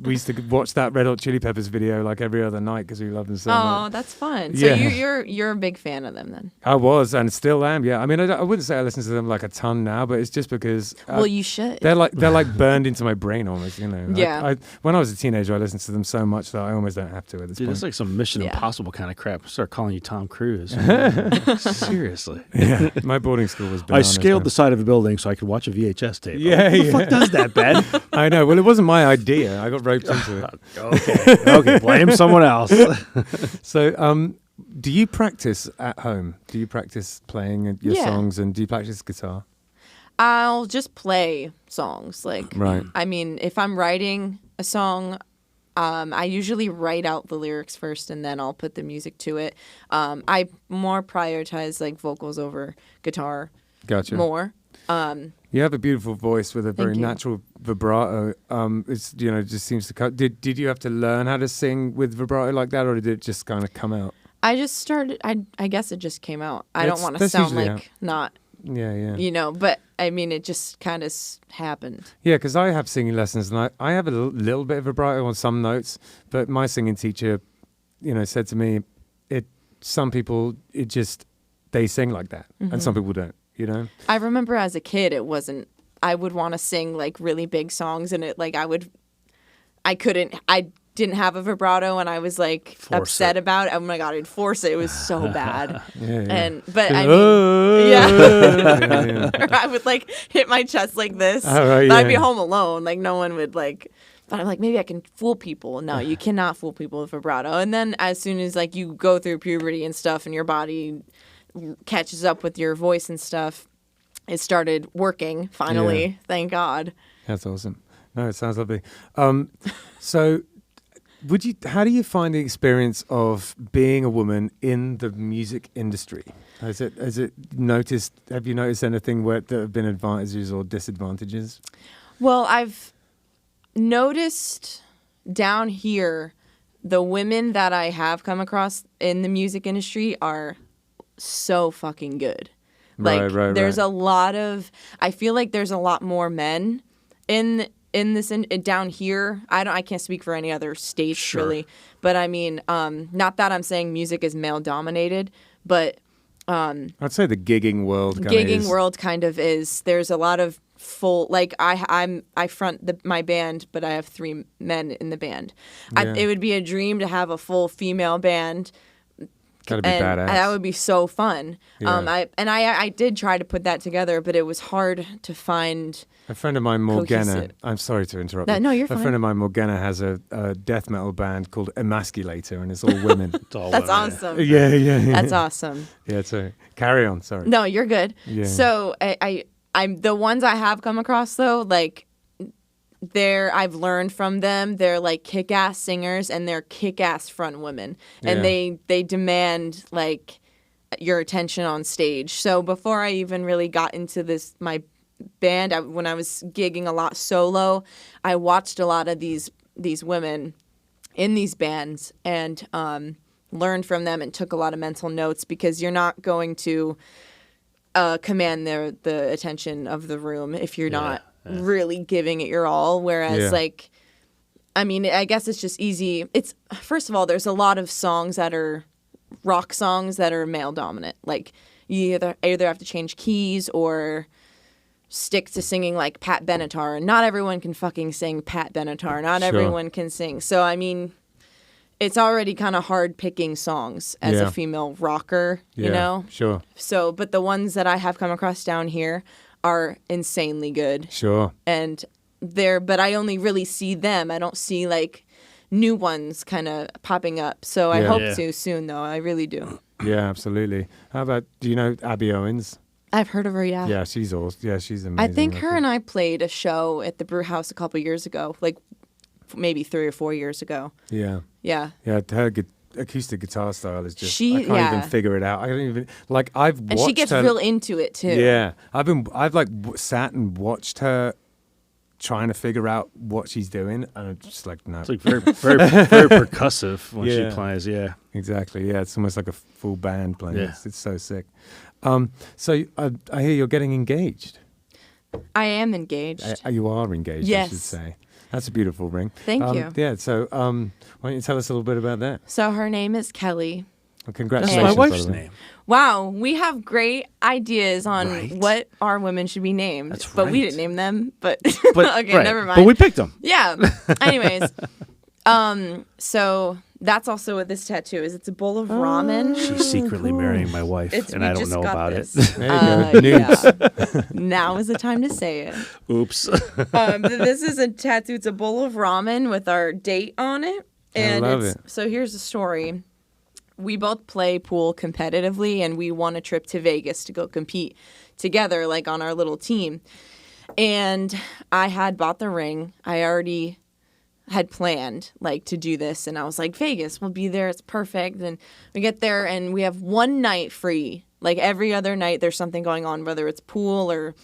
watch that Red Hot Chili Peppers video like every other night because we loved them so much. Oh, that's fun. So you're a big fan of them then? I was and still am. Yeah, I mean, I wouldn't say I listen to them like a ton now, but it's just because well, you should. They're like burned into my brain almost. Yeah. When I was a teenager, I listened to them so much that I almost don't have to at this point. It's like some Mission Impossible kind of crap. I start calling you Tom Cruise. Seriously. Yeah. My boarding school was bananas. I scaled the side of a building so I could watch a VHS tape. Yeah. Who the fuck does that, Ben? I know. Well, it wasn't my idea. I got roped into it. Okay. Blame someone else. So, do you practice at home? Do you practice playing your songs, and do you practice guitar? I'll just play songs. Right. I mean, if I'm writing a song, I usually write out the lyrics first, and then I'll put the music to it. I more prioritize vocals over guitar. Gotcha. More. You have a beautiful voice with a very natural vibrato. It's just seems to cut. Did you have to learn how to sing with vibrato like that, or did it just kind of come out? I just started. I guess it just came out. I don't want to sound like not. Yeah. But I mean, it just kind of happened. Yeah, because I have singing lessons, and I have a little bit of vibrato on some notes, but my singing teacher, said to me, some people, they sing like that, and some people don't, I remember as a kid, it wasn't, I would want to sing really big songs, and I didn't have a vibrato, and I was upset about it. Oh my God, I'd force it. It was so bad. But I mean, I would hit my chest like this. I'd be home alone. No one would but I'm maybe I can fool people. No, you cannot fool people with vibrato. And then as soon as you go through puberty and stuff, and your body catches up with your voice and stuff, it started working finally. Yeah. Thank God. That's awesome. No, it sounds lovely. So, how do you find the experience of being a woman in the music industry? Have you noticed anything that have been advantages or disadvantages? Well, I've noticed down here, the women that I have come across in the music industry are so fucking good. There's a lot of, I feel like there's a lot more men in this down here. I can't speak for any other states really, but I mean, not that I'm saying music is male dominated, but I'd say the gigging world kind of is. There's a lot of full, I front my band, but I have 3 men in the band. Yeah. It would be a dream to have a full female band. That'd be badass. That would be so fun. Yeah. I did try to put that together, but it was hard to find. A friend of mine, Morgana, I'm sorry to interrupt you. No, you're fine. A friend of mine, Morgana, has a death metal band called Emasculator, and it's all women. That's awesome. Yeah. That's awesome. Yeah, so carry on, sorry. No, you're good. Yeah. So I'm the ones I have come across though, I've learned from them. They're kick-ass singers, and they're kick-ass front women, and they demand your attention on stage. So before I even really got into my band, when I was gigging a lot solo, I watched a lot of these women in these bands and learned from them and took a lot of mental notes, because you're not going to command the attention of the room if you're not really giving it your all. Whereas I mean, I guess it's just easy. It's, first of all, there's a lot of songs that are rock songs that are male dominant. You either have to change keys or stick to singing Pat Benatar, and not everyone can fucking sing Pat Benatar. Not everyone can sing. So I mean, it's already kind of hard picking songs as a female rocker, you know? Sure. So, but the ones that I have come across down here are insanely good. Sure. And but I only really see them. I don't see like new ones kind of popping up. So I hope to soon, though. I really do. Yeah, absolutely. How about, do you know Abby Owens? I've heard of her, yeah. Yeah, she's awesome. Yeah, she's amazing. I think her and I played a show at the Brew House a couple years ago, like maybe 3 or 4 years ago. Yeah. Yeah. Yeah, her acoustic guitar style is just, I can't even figure it out. I don't even, like, I've watched her. And she gets real into it, too. Yeah. I've like sat and watched her trying to figure out what she's doing, and I'm just like, no. It's like very, very, very percussive when she plays. Yeah, exactly. Yeah, it's almost like a full band playing. Yeah. It's so sick. So I hear you're getting engaged. I am engaged. You are engaged. Yes. I should say. That's a beautiful ring. Thank you. Yeah. So why don't you tell us a little bit about that? So her name is Kelly. Well, congratulations. That's my wife's name. Wow, we have great ideas on what our women should be named. That's right. But we didn't name them. But okay, never mind. But we picked them. Yeah. Anyways, so that's also what this tattoo is. It's a bowl of ramen. She's secretly marrying my wife, and I don't know about it. There you go. Yeah. Now is the time to say it. Oops. This is a tattoo. It's a bowl of ramen with our date on it. And I love it. So here's the story. We both play pool competitively, and we won a trip to Vegas to go compete together, like on our little team. And I had bought the ring. I already had planned like to do this, and I was like, Vegas, we'll be there. It's perfect. And we get there, and we have one night free. Like every other night, there's something going on, whether it's pool or.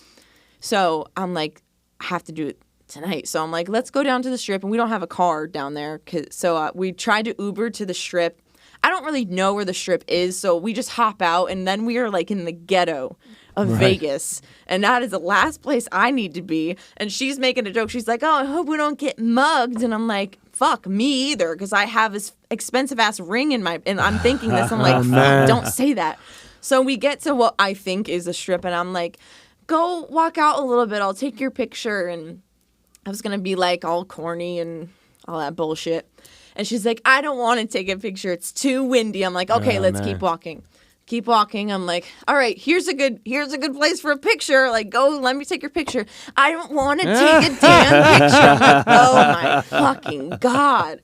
So I'm like, I have to do it tonight. So I'm like, let's go down to the Strip, and we don't have a car down there. So we tried to Uber to the Strip. I don't really know where the Strip is, so we just hop out, and then we are like in the ghetto of Vegas, and that is the last place I need to be. And she's making a joke. She's like, oh, I hope we don't get mugged. And I'm like, fuck, me either, because I have this expensive-ass ring in my, and I'm thinking this. I'm like, fuck, don't say that. So we get to what I think is a Strip, and I'm like, go walk out a little bit. I'll take your picture. And I was going to be like all corny and all that bullshit. And she's like, I don't want to take a picture. It's too windy. I'm like, okay, let's keep walking. Keep walking. I'm like, all right, here's a good place for a picture. Like, go, let me take your picture. I don't want to take a damn picture. I'm like, oh my fucking God.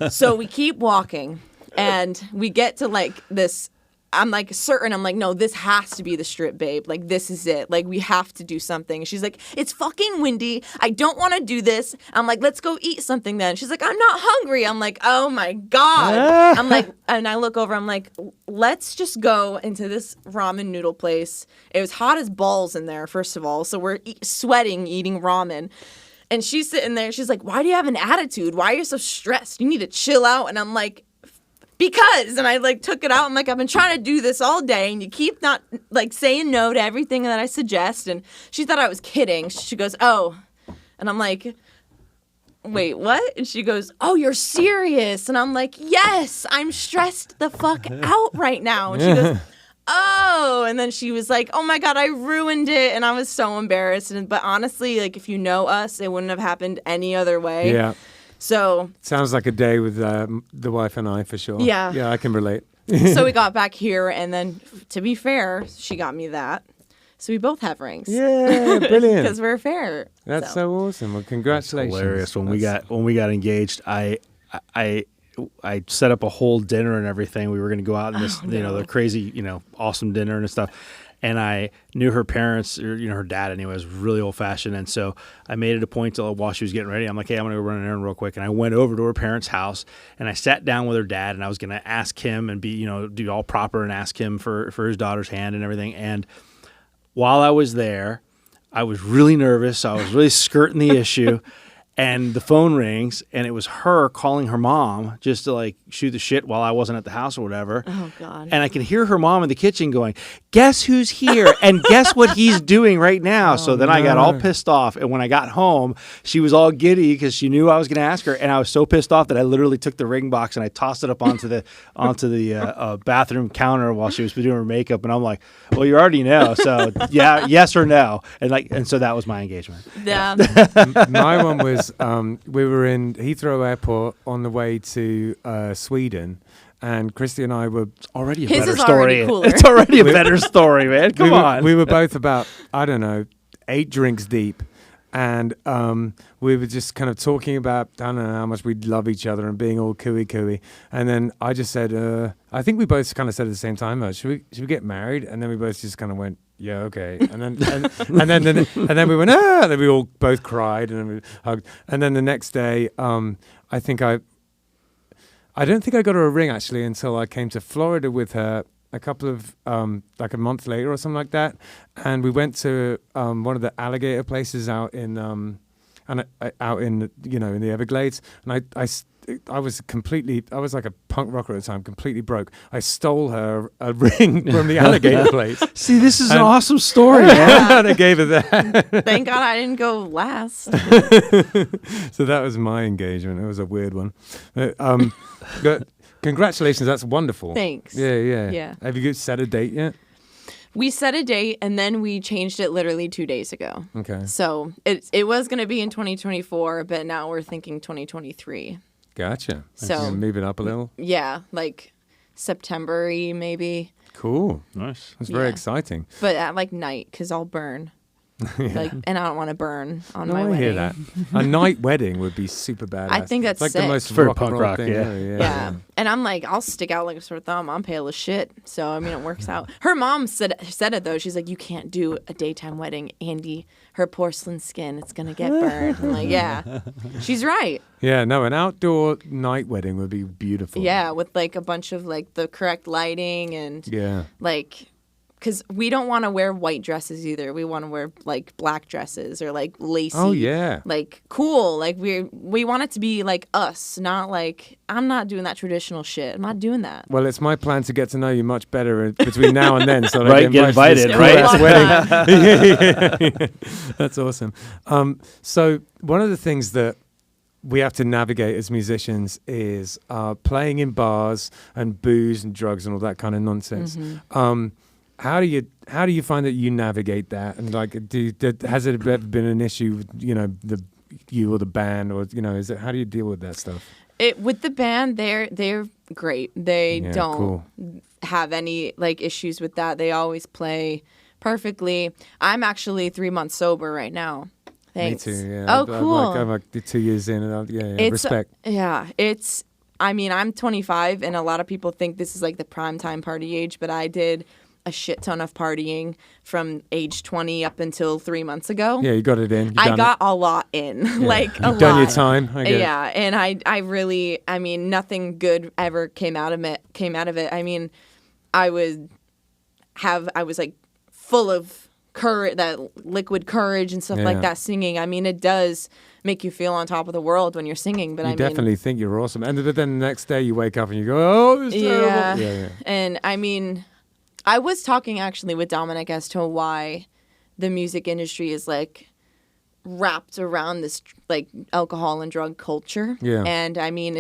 So we keep walking, and we get to like this. I'm like certain. I'm like, no, this has to be the Strip, babe. Like, this is it. Like, we have to do something. She's like, it's fucking windy. I don't want to do this. I'm like, let's go eat something then. She's like, I'm not hungry. I'm like, oh my God. I'm like, and I look over. I'm like, let's just go into this ramen noodle place. It was hot as balls in there, first of all. So we're sweating, eating ramen. And she's sitting there. She's like, why do you have an attitude? Why are you so stressed? You need to chill out. And I'm like, because, and I like took it out. I'm like, I've been trying to do this all day, and you keep not like saying no to everything that I suggest. And she thought I was kidding. She goes, oh, and I'm like, wait, what? And she goes, oh, you're serious? And I'm like, yes, I'm stressed the fuck out right now. And she goes, oh, and then she was like, oh my God, I ruined it. And I was so embarrassed. But honestly, like, if you know us, it wouldn't have happened any other way. Yeah. So sounds like a day with the wife and I for sure. Yeah. Yeah, I can relate. So we got back here, and then to be fair, she got me that. So we both have rings. Yeah, brilliant. Because we're fair. That's so awesome. Well, congratulations. That's hilarious. When we got engaged, I set up a whole dinner and everything. We were going to go out and this, the crazy, awesome dinner and stuff. And I knew her parents, or her dad anyway, was really old fashioned. And so I made it a point to, while she was getting ready, I'm like, hey, I'm going to go run an errand real quick. And I went over to her parents' house, and I sat down with her dad, and I was going to ask him and be, do all proper and ask him for his daughter's hand and everything. And while I was there, I was really nervous. I was really skirting the issue. And the phone rings, and it was her calling her mom just to like shoot the shit while I wasn't at the house or whatever. Oh, God. And I can hear her mom in the kitchen going, guess who's here? And guess what he's doing right now? So then I got all pissed off. And when I got home, she was all giddy because she knew I was going to ask her. And I was so pissed off that I literally took the ring box and I tossed it up onto the bathroom counter while she was doing her makeup. And I'm like, well, you already know. So yeah, yes or no. And so that was my engagement. Yeah. My one was was we were in Heathrow Airport on the way to Sweden, and Christy and I were already a His better is story. already cooler. It's already a better story, man. Come on. We were both about, I don't know, 8 drinks deep. And we were just kind of talking about, I don't know, how much we love each other and being all cooey. And then I just said, I think we both kind of said at the same time, should we get married? And then we both just kind of went, yeah, okay. And then and then we went, and then we all both cried and then we hugged. And then the next day, I don't think I got her a ring actually until I came to Florida with her a couple of like a month later or something like that, and we went to one of the alligator places out in out in in the Everglades, and I was like a punk rocker at the time, completely broke. I stole her a ring from the alligator place. See, this is an awesome story, man. I gave her that. Thank God I didn't go last. So that was my engagement. It was a weird one. But congratulations, that's wonderful. Thanks. Yeah. Have you set a date yet? We set a date and then we changed it literally 2 days ago. Okay. So it was going to be in 2024, but now we're thinking 2023. Gotcha. So move it up a little. Yeah, like September-y maybe. Cool. Nice. That's very exciting. But at like night, because I'll burn. Like, and I don't want to burn on my wedding. I hear that. A night wedding would be super badass. I think that's like sick. the most For punk rock, thing. Yeah. And I'm like, I'll stick out like a sore thumb. I'm pale as shit. So, I mean, it works out. Her mom said it, though. She's like, you can't do a daytime wedding. Andii, her porcelain skin, it's going to get burned. I'm like, yeah. She's right. Yeah, no, an outdoor night wedding would be beautiful. Yeah, with like a bunch of like the correct lighting and like... Because we don't want to wear white dresses either. We want to wear like black dresses or like lacy. Oh yeah. Like cool. Like we want it to be like us, not like I'm not doing that traditional shit. I'm not doing that. Well, it's my plan to get to know you much better between now and then. So right, get invited, right? Wedding. That's awesome. So one of the things that we have to navigate as musicians is playing in bars and booze and drugs and all that kind of nonsense. Mm-hmm. How do you find that you navigate that? And like, has it ever been an issue with you or the band, or how do you deal with that stuff? With the band, they're great. They don't have any like issues with that. They always play perfectly. I'm actually 3 months sober right now. Thanks. Me too. Yeah. Oh, cool. I'm like 2 years in, and respect. Yeah, it's. I mean, I'm 25, and a lot of people think this is like the prime time party age, but I did a shit ton of partying from age 20 up until 3 months ago. Yeah, you got it in. I got a lot in, like a lot. You've done your time. I get it. And I really, I mean, nothing good ever came out of it. I mean, I was like full of courage, that liquid courage and stuff like that. Singing. I mean, it does make you feel on top of the world when you're singing. But you definitely think you're awesome. And but then the next day you wake up and you go, oh, this is terrible. Yeah. And I mean, I was talking actually with Dominic as to why the music industry is like wrapped around this like alcohol and drug culture. Yeah. And I mean,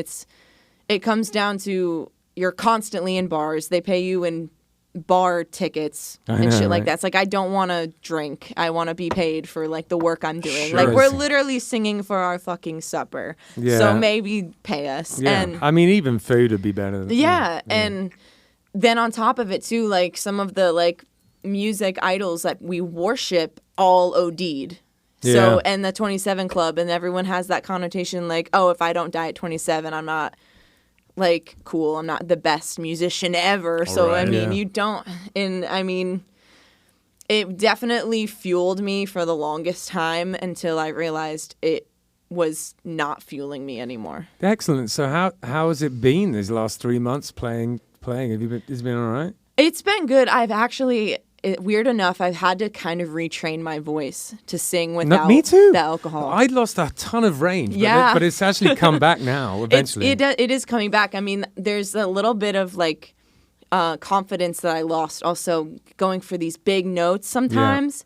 it comes down to you're constantly in bars. They pay you in bar tickets and shit like that. It's like, I don't want to drink. I want to be paid for like the work I'm doing. Sure. Like, we're literally singing for our fucking supper. Yeah. So maybe pay us. Yeah. And I mean, even food would be better. And then on top of it too, like some of the like music idols that we worship all OD'd. So, and the 27 Club, and everyone has that connotation like, oh, if I don't die at 27, I'm not like cool. I'm not the best musician ever. All so, right, I mean, you don't, and I mean, it definitely fueled me for the longest time until I realized it was not fueling me anymore. Excellent. So how has it been these last 3 months playing? Has it been all right? It's been good. I've actually, weird enough, I've had to kind of retrain my voice to sing without the alcohol. I lost a ton of range, but it's actually come back now eventually. It is coming back. I mean, there's a little bit of like confidence that I lost also going for these big notes sometimes.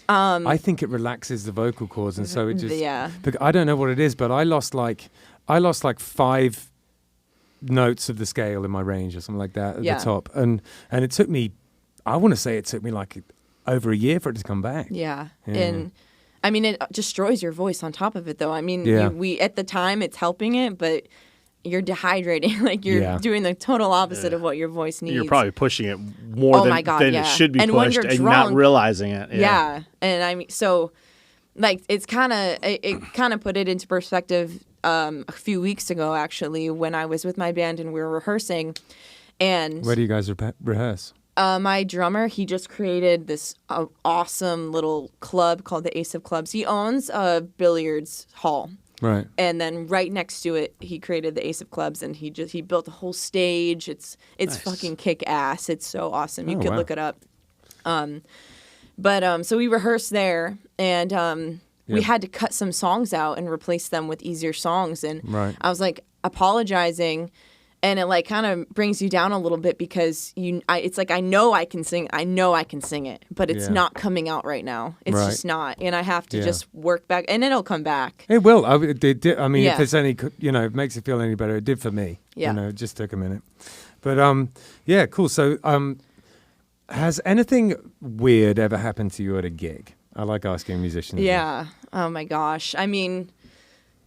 Yeah. I think it relaxes the vocal cords, and so it just I don't know what it is, but I lost like 5 notes of the scale in my range or something like that at the top, and it took me, I want to say it took me like over a year for it to come back. And I mean, it destroys your voice on top of it, though. I mean, we at the time it's helping it, but you're dehydrating. Like you're doing the total opposite of what your voice needs. You're probably pushing it more than it should be pushed, and not realizing it. Yeah, and I mean, so like it kind of put it into perspective. A few weeks ago, actually, when I was with my band and we were rehearsing, and where do you guys rehearse? My drummer, he just created this awesome little club called the Ace of Clubs. He owns a billiards hall. Right. And then right next to it, he created the Ace of Clubs, and he built a whole stage. It's nice. Fucking kick ass. It's so awesome. You could look it up. So we rehearsed there, and we had to cut some songs out and replace them with easier songs. And I was like apologizing. And it like kind of brings you down a little bit because it's like I know I can sing it, but it's not coming out right now. It's just not, and I have to just work back, and it'll come back. It will. I mean, if there's any, it makes it feel any better. It did for me. Yeah. It just took a minute, but cool. So, has anything weird ever happened to you at a gig? I like asking musicians. Yeah. Oh my gosh. I mean,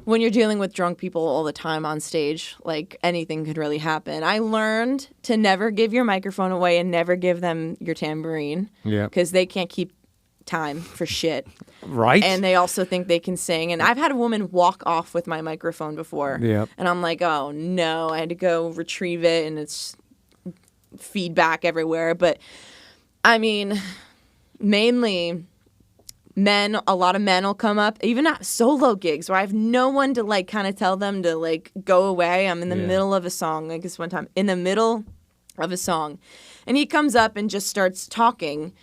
when you're dealing with drunk people all the time on stage, like anything could really happen. I learned to never give your microphone away and never give them your tambourine. Yeah. Because they can't keep time for shit. Right. And they also think they can sing. And I've had a woman walk off with my microphone before. Yeah. And I'm like, oh no, I had to go retrieve it, and it's feedback everywhere. But I mean, mainly a lot of men will come up, even at solo gigs where I have no one to like kind of tell them to like go away. I'm in the middle of a song, like this one time, in the middle of a song, and he comes up and just starts talking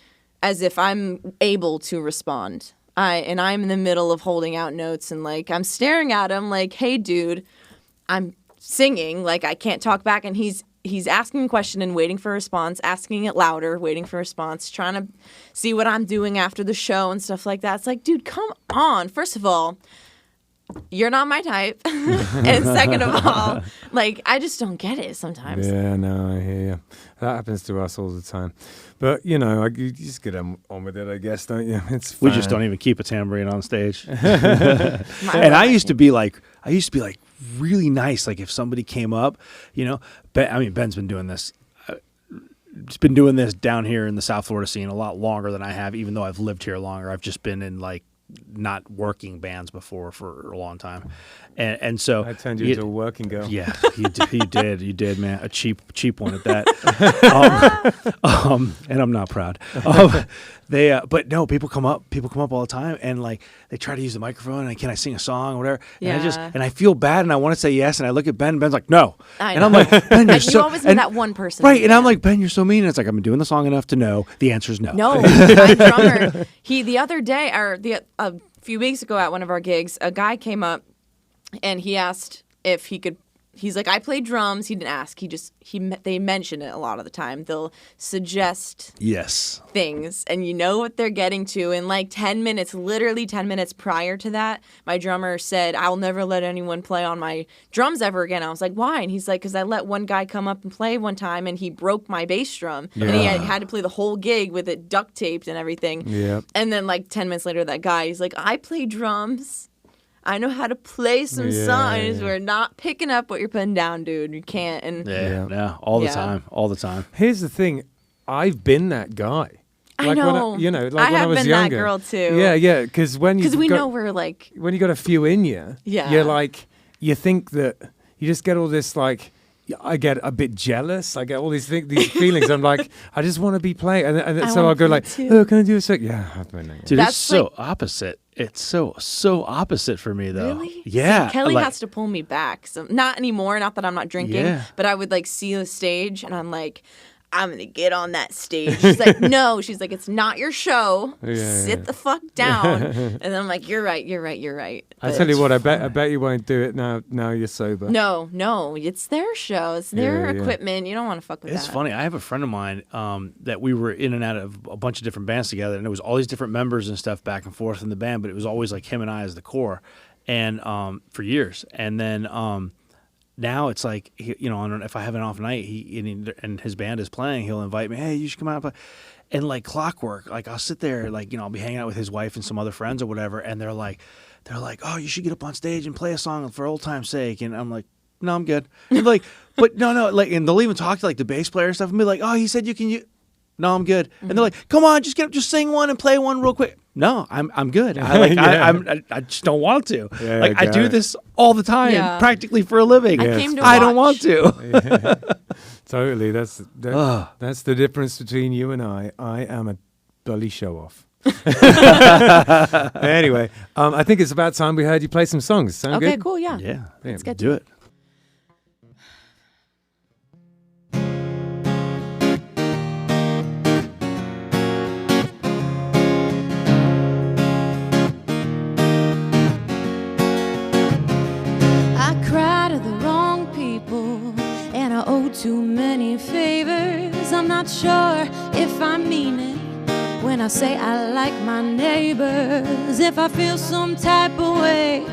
as if I'm able to respond. I'm in the middle of holding out notes, and like I'm staring at him like, hey dude, I'm singing, like I can't talk back, and he's asking a question and waiting for a response, asking it louder, waiting for a response, trying to see what I'm doing after the show and stuff like that. It's like, dude, come on. First of all, you're not my type. And second of all, like, I just don't get it sometimes. Yeah, no, I hear you. That happens to us all the time. But, you just get on with it, I guess, don't you? It's fine. We just don't even keep a tambourine on stage. And I used to be like really nice. Like if somebody came up, Ben's been doing this. He's been doing this down here in the South Florida scene a lot longer than I have, even though I've lived here longer. I've just been in like not working bands before for a long time, and so I turned you into a working girl. Yeah, you did, man. A cheap one at that. And I'm not proud. But no, people come up all the time, and like they try to use the microphone, and can I sing a song or whatever? Yeah. And I feel bad, and I want to say yes, and I look at Ben. Ben's like, no, and I'm like, Ben, you're you always need that one person, right? And I'm like, Ben, you're so mean. And it's like I've been doing the song enough to know the answer is no. No, my drummer. The other day, or a few weeks ago at one of our gigs, a guy came up, and he asked if he could. He's like, I play drums. He didn't ask. They mention it a lot of the time. They'll suggest things, and you know what they're getting to. In like 10 minutes, literally 10 minutes prior to that, my drummer said, I'll never let anyone play on my drums ever again. I was like, why? And he's like, because I let one guy come up and play one time, and he broke my bass drum. Yeah. And he had to play the whole gig with it duct taped and everything. Yeah. And then like 10 minutes later, that guy, he's like, I play drums. I know how to play some songs. We're not picking up what you're putting down, dude. You can't. And all the time. Here's the thing. I've been that guy. I know. When I was been younger. That girl too. Yeah. Because know we're like, when you got a few in you, you're like, you think that you just get all this like. I get a bit jealous. I get all these feelings. I'm like, I just want to be playing, and so I'll go like, oh, can I do a sec? Yeah, I've been there. Dude, that's so opposite. It's so opposite for me though. Really? Yeah. See, Kelly has to pull me back. So not anymore. Not that I'm not drinking, but I would like see the stage, and I'm like, I'm going to get on that stage. She's like, no. She's like, it's not your show. Sit the fuck down. And then I'm like, you're right. I tell you what, I bet you won't do it now you're sober. No. It's their show. It's their equipment. You don't want to fuck with that. It's funny. I have a friend of mine that we were in and out of a bunch of different bands together, and it was all these different members and stuff back and forth in the band, but it was always like him and I as the core, and for years. And then now it's like, if I have an off night, he and his band is playing, he'll invite me, hey, you should come out and play. And like clockwork, like I'll sit there, like, I'll be hanging out with his wife and some other friends or whatever, and they're like, oh, you should get up on stage and play a song for old time's sake. And I'm like, no, I'm good. And like, but no, like, and they'll even talk to like the bass player and stuff and be like, oh, he said you can. No, I'm good. And they're like, come on, just get up, just sing one and play one real quick. No, I'm good. I just don't want to. Yeah, like I do this all the time, practically for a living. I don't want to. Totally. That's the difference between you and I. I am a bloody show off. Anyway, I think it's about time we heard you play some songs. Sound good? Okay, cool. Yeah. Yeah. Let's get to it. Too many favors. I'm not sure if I mean it when I say I like my neighbors. If I feel some type of way,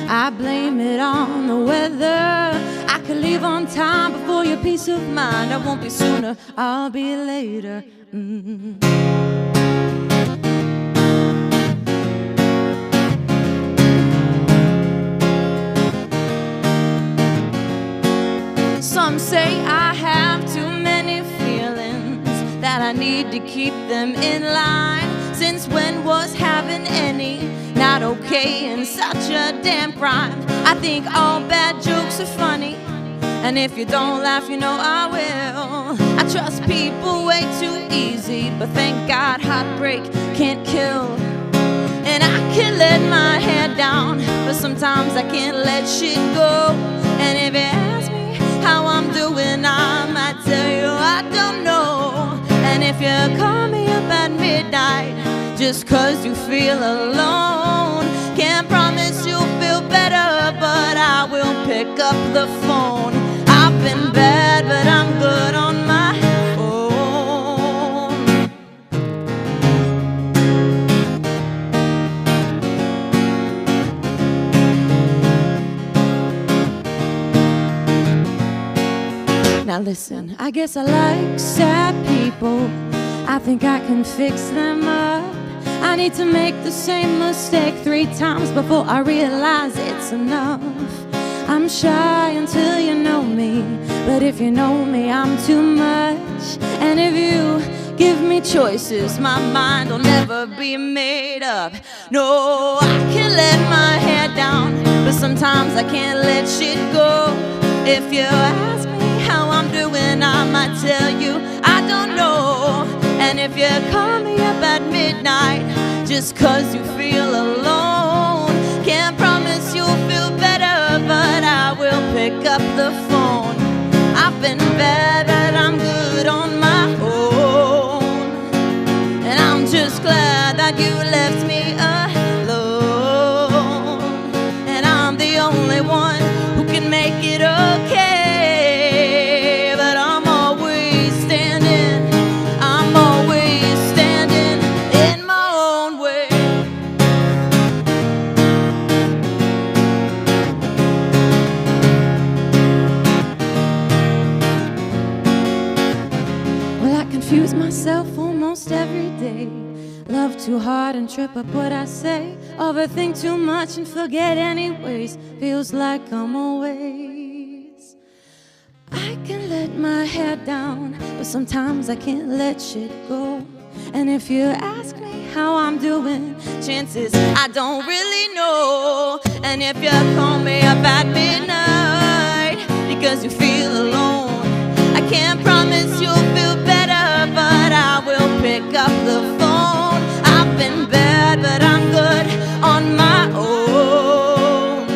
I blame it on the weather. I could leave on time before your peace of mind. I won't be sooner, I'll be later. Some say I have too many feelings, that I need to keep them in line. Since when was having any not okay and such a damn crime? I think all bad jokes are funny, and if you don't laugh, you know I will. I trust people way too easy, but thank God heartbreak can't kill. And I can let my head down, but sometimes I can't let shit go. And if you ask me how I'm doing, I might tell you I don't know. And if you call me up at midnight just 'cause you feel alone, can't promise you'll feel better, but I will pick up the phone. I've been bad, but I'm good on my own. Now listen, I guess I like sad people. I think I can fix them up. I need to make the same mistake 3 times before I realize it's enough. I'm shy until you know me, but if you know me, I'm too much. And if you give me choices, my mind will never be made up. No, I can let my head down, but sometimes I can't let shit go. If you ask me how I'm doing, I might tell you I don't know. And if you call me up at midnight just 'cause you feel alone, can't promise you'll feel better, but I will pick up the phone. I've been bad, but I'm good on my own. And I'm just glad that you left me alone. And I'm the only one who can make it okay. Confuse myself almost every day. Love too hard and trip up what I say. Overthink too much and forget anyways. Feels like I'm always. I can let my head down, but sometimes I can't let shit go. And if you ask me how I'm doing, chances I don't really know. And if you call me up at midnight because you feel alone, I can't promise you'll feel better, but I will pick up the phone. I've been bad, but I'm good on my own.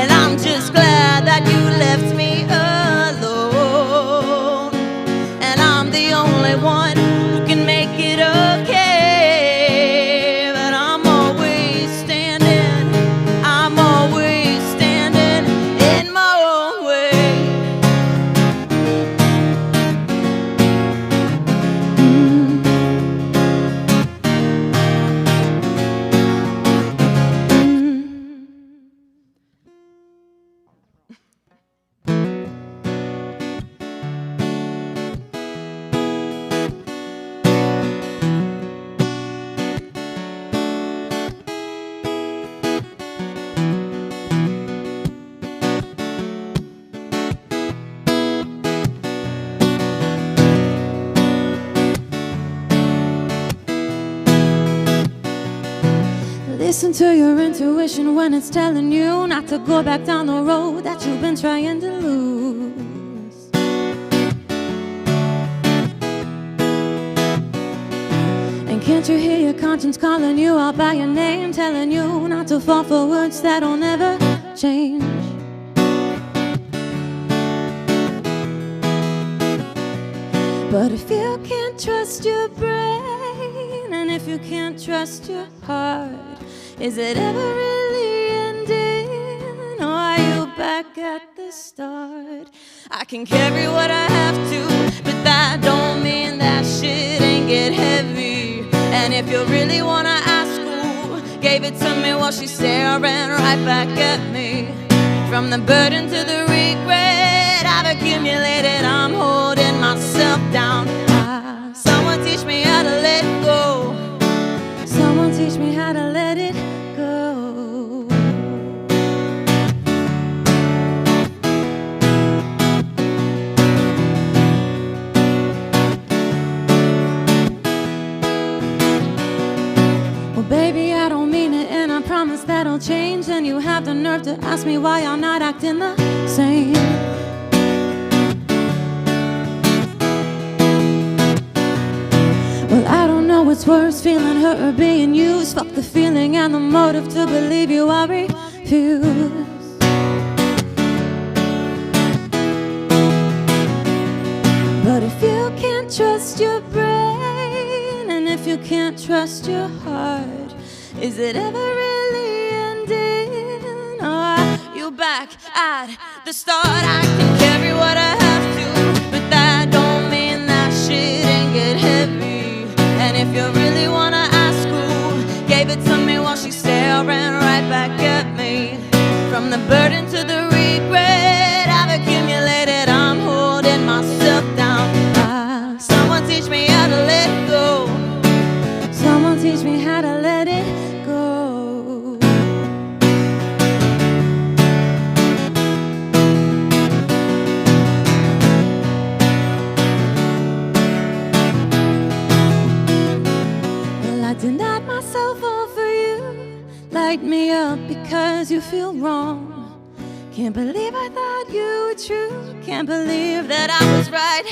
And I'm just glad that you left me alone. And I'm the only one who can make it okay. But I'm always standing in my own way. Listen to your intuition when it's telling you not to go back down the road that you've been trying to lose. And can't you hear your conscience calling you out by your name, telling you not to fall for words that'll never change? But if you can't trust your brain, and if you can't trust your heart, is it ever really ending, or are you back at the start? I can carry what I have to, but that don't mean that shit ain't get heavy. And if you really wanna ask who gave it to me, well, she's staring right back at me. From the burden to the regret I've accumulated, I'm holding myself down. Someone teach me how to let go. Someone teach me how to let it go. Well, baby, I don't mean it, and I promise that'll change. And you have the nerve to ask me why I'm not acting the same. Well, I don't know what's worse, feeling hurt or being used. Fuck the feeling and the motive to believe you, I refuse. But if you can't trust your brain, and if you can't trust your heart, is it ever really ending, or are you back at the start? I can carry what I have to, but that don't mean that shit ain't get heavy. And if you really wanna ask who gave it to me, well, she's staring right back at me. From the burden to the regret I've accumulated, I'm holding myself down. Someone teach me how to let go. Someone teach me how to let it go. Denied myself all for you. Light me up because you feel wrong. Can't believe I thought you were true. Can't believe that I was right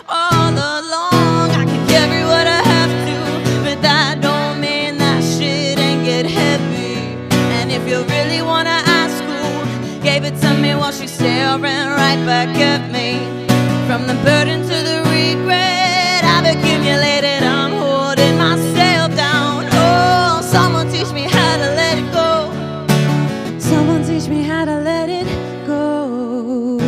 all along. I can carry what I have to, but that don't mean that shit ain't get heavy. And if you really wanna ask who gave it to me, well, she's staring right back at me. From the burden to the regret I've accumulated, I'm holding myself down. Oh, someone teach me how to let it go. Someone teach me how to let it go.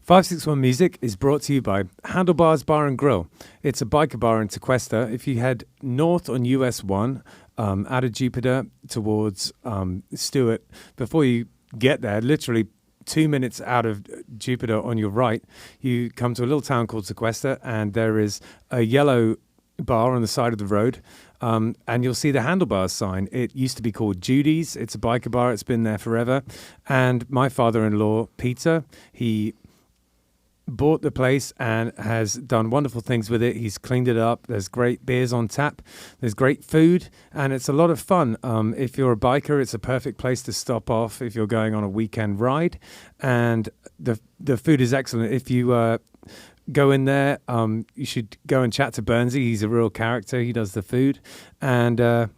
.561 Music is brought to you by Handlebars Bar and Grill. It's a biker bar in Tequesta. If you head north on US 1, out of Jupiter towards Stewart, before you get there, literally 2 minutes out of Jupiter on your right, you come to a little town called Tequesta, and there is a yellow bar on the side of the road, and you'll see the Handlebars sign. It used to be called Judy's. It's a biker bar. It's been there forever. And my father-in-law, Peter, he bought the place and has done wonderful things with it. He's cleaned it up. There's great beers on tap. There's great food, and it's a lot of fun. If you're a biker, it's a perfect place to stop off if you're going on a weekend ride, and the food is excellent. If you go in there, you should go and chat to Bernsey. He's a real character. He does the food, and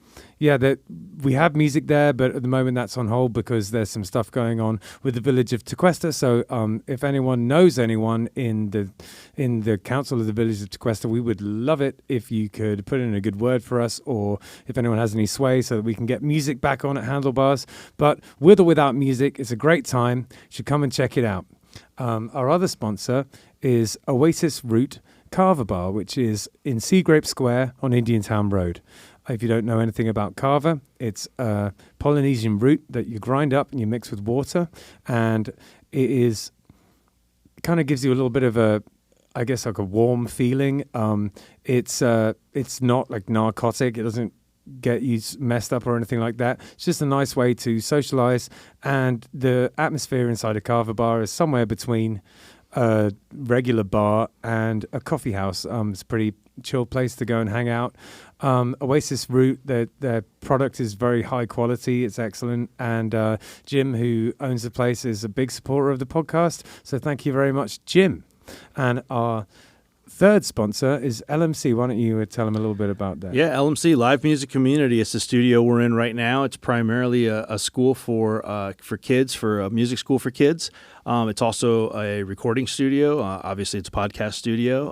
we have music there, but at the moment that's on hold because there's some stuff going on with the village of Tequesta. So if anyone knows anyone in the council of the village of Tequesta, we would love it if you could put in a good word for us, or if anyone has any sway so that we can get music back on at Handlebars. But with or without music, it's a great time. You should come and check it out. Our other sponsor is Oasis Root Kava Bar, which is in Seagrape Square on Indiantown Rd. If you don't know anything about Kava, it's a Polynesian root that you grind up and you mix with water, and it is kind of gives you a little bit of a, I guess, like a warm feeling. It's not like narcotic. It doesn't get you messed up or anything like that. It's just a nice way to socialize, and the atmosphere inside a Kava bar is somewhere between a regular bar and a coffee house. It's a pretty chill place to go and hang out. Oasis Root, their product is very high quality. It's excellent. And Jim, who owns the place, is a big supporter of the podcast. So thank you very much, Jim. And our third sponsor is LMC. Why don't you tell them a little bit about that? Yeah, LMC, Live Music Community. It's the studio we're in right now. It's primarily a school for kids, for a music school for kids. It's also a recording studio. Obviously, it's a podcast studio.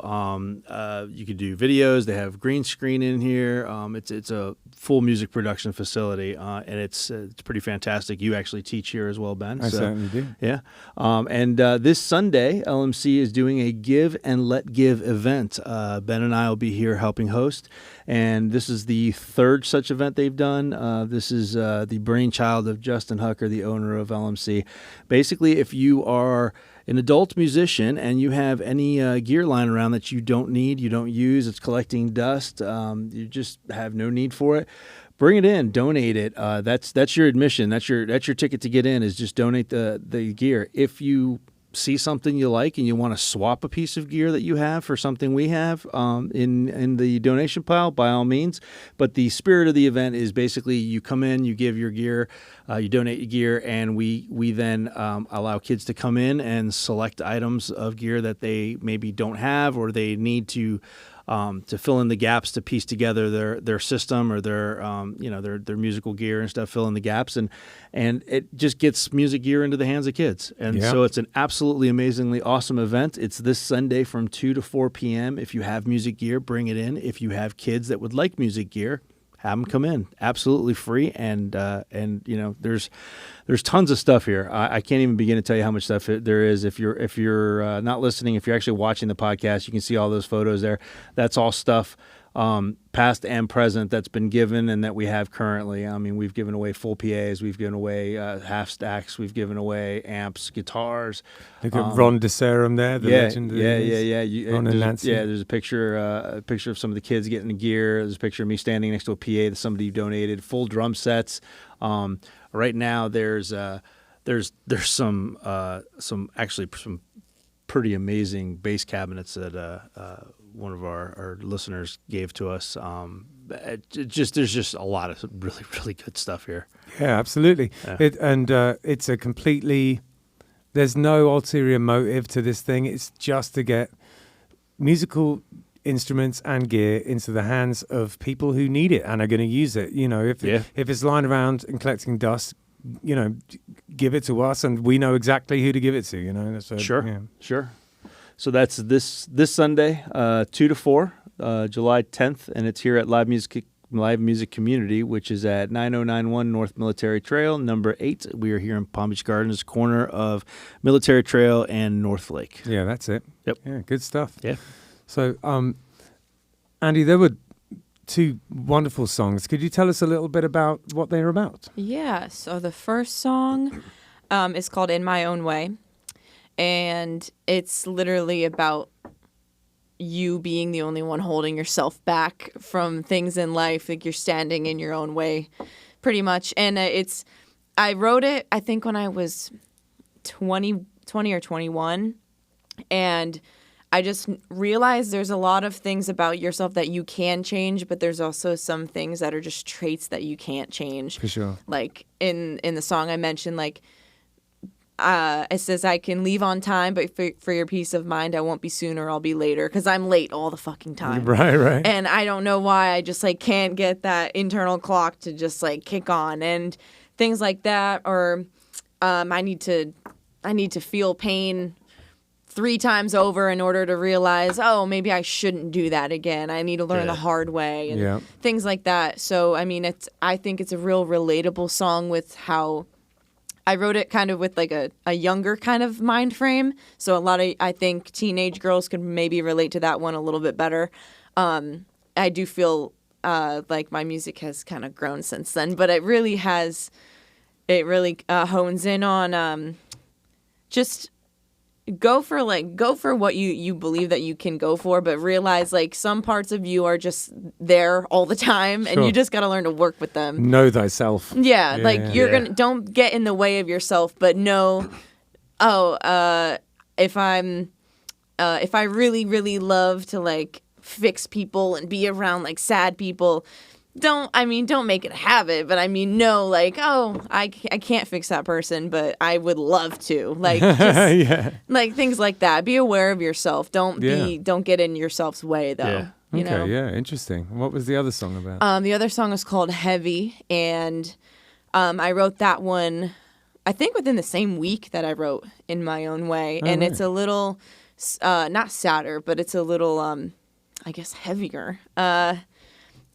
You can do videos. They have green screen in here. It's a full music production facility, and it's pretty fantastic. You actually teach here as well, Ben. I certainly do. Yeah. And this Sunday, LMC is doing a Give and Let Give event. Ben and I will be here helping host, and this is the third such event they've done. This is the brainchild of Justin Hucker, the owner of LMC. Basically, if you are an adult musician and you have any gear lying around that you don't need, you don't use, it's collecting dust, you just have no need for it, bring it in, donate it. That's your admission. That's your ticket to get in, is just donate the gear. If you see something you like and you want to swap a piece of gear that you have for something we have in the donation pile, by all means. But the spirit of the event is basically you come in, you give your gear, you donate your gear, and we then allow kids to come in and select items of gear that they maybe don't have, or they need to fill in the gaps, to piece together their system or their musical gear and stuff, fill in the gaps, and it just gets music gear into the hands of kids. And so it's an absolutely amazingly awesome event. It's this Sunday from 2 to 4 p.m. If you have music gear, bring it in. If you have kids that would like music gear, have them come in. Absolutely free, and there's tons of stuff here. I can't even begin to tell you how much stuff there is. If you're not listening, if you're actually watching the podcast, you can see all those photos there. That's all stuff, past and present, that's been given and that we have currently. I mean, we've given away full PAs, we've given away half stacks, we've given away amps, guitars. Look at Ron DeSerum there, the legend. Ron and Nancy. Yeah, there's a picture of some of the kids getting the gear. There's a picture of me standing next to a PA that somebody donated. Full drum sets. Right now, there's some pretty amazing bass cabinets that one of our listeners gave to us. There's just a lot of really, really good stuff here. Yeah, absolutely. Yeah. It's a completely, there's no ulterior motive to this thing. It's just to get musical instruments and gear into the hands of people who need it and are going to use it. You know, if it's lying around and collecting dust, you know, give it to us, and we know exactly who to give it to. You know, so, Sure. So that's this Sunday, 2 to 4, July 10th, and it's here at Live Music Community, which is at 9091 North Military Trail, number 8. We are here in Palm Beach Gardens, corner of Military Trail and North Lake. Yeah, that's it. Yep. Yeah, good stuff. Yeah. So, Andii, there were 2 wonderful songs. Could you tell us a little bit about what they were about? Yeah. So the first song is called In My Own Way. And it's literally about you being the only one holding yourself back from things in life. Like you're standing in your own way, pretty much. And I wrote it, I think, when I was 20 or 21. And I just realized there's a lot of things about yourself that you can change, but there's also some things that are just traits that you can't change. For sure. Like in the song I mentioned, like, it says, I can leave on time, but for your peace of mind, I won't be sooner, I'll be later, because I'm late all the fucking time. Right. And I don't know why, I just, like, can't get that internal clock to just, like, kick on, and things like that, or I need to feel pain 3 times over in order to realize, oh, maybe I shouldn't do that again. I need to learn the hard way, and things like that. So, I mean, I think it's a real relatable song with how I wrote it kind of with like a younger kind of mind frame. So a lot of, I think, teenage girls could maybe relate to that one a little bit better. I do feel like my music has kind of grown since then, but it really hones in on just go for what you believe that you can go for, but realize like some parts of you are just there all the time, and you just got to learn to work with them. Know thyself. Yeah, like you're gonna don't get in the way of yourself, but know, if I really really love to like fix people and be around like sad people. Don't make it a habit, but know, like, I can't fix that person, but I would love to. Like, just, like things like that. Be aware of yourself. Don't get in yourself's way, though. Yeah. You know? Yeah, interesting. What was the other song about? The other song is called Heavy, and I wrote that one, I think, within the same week that I wrote In My Own Way, and it's a little, not sadder, but it's a little, I guess, heavier.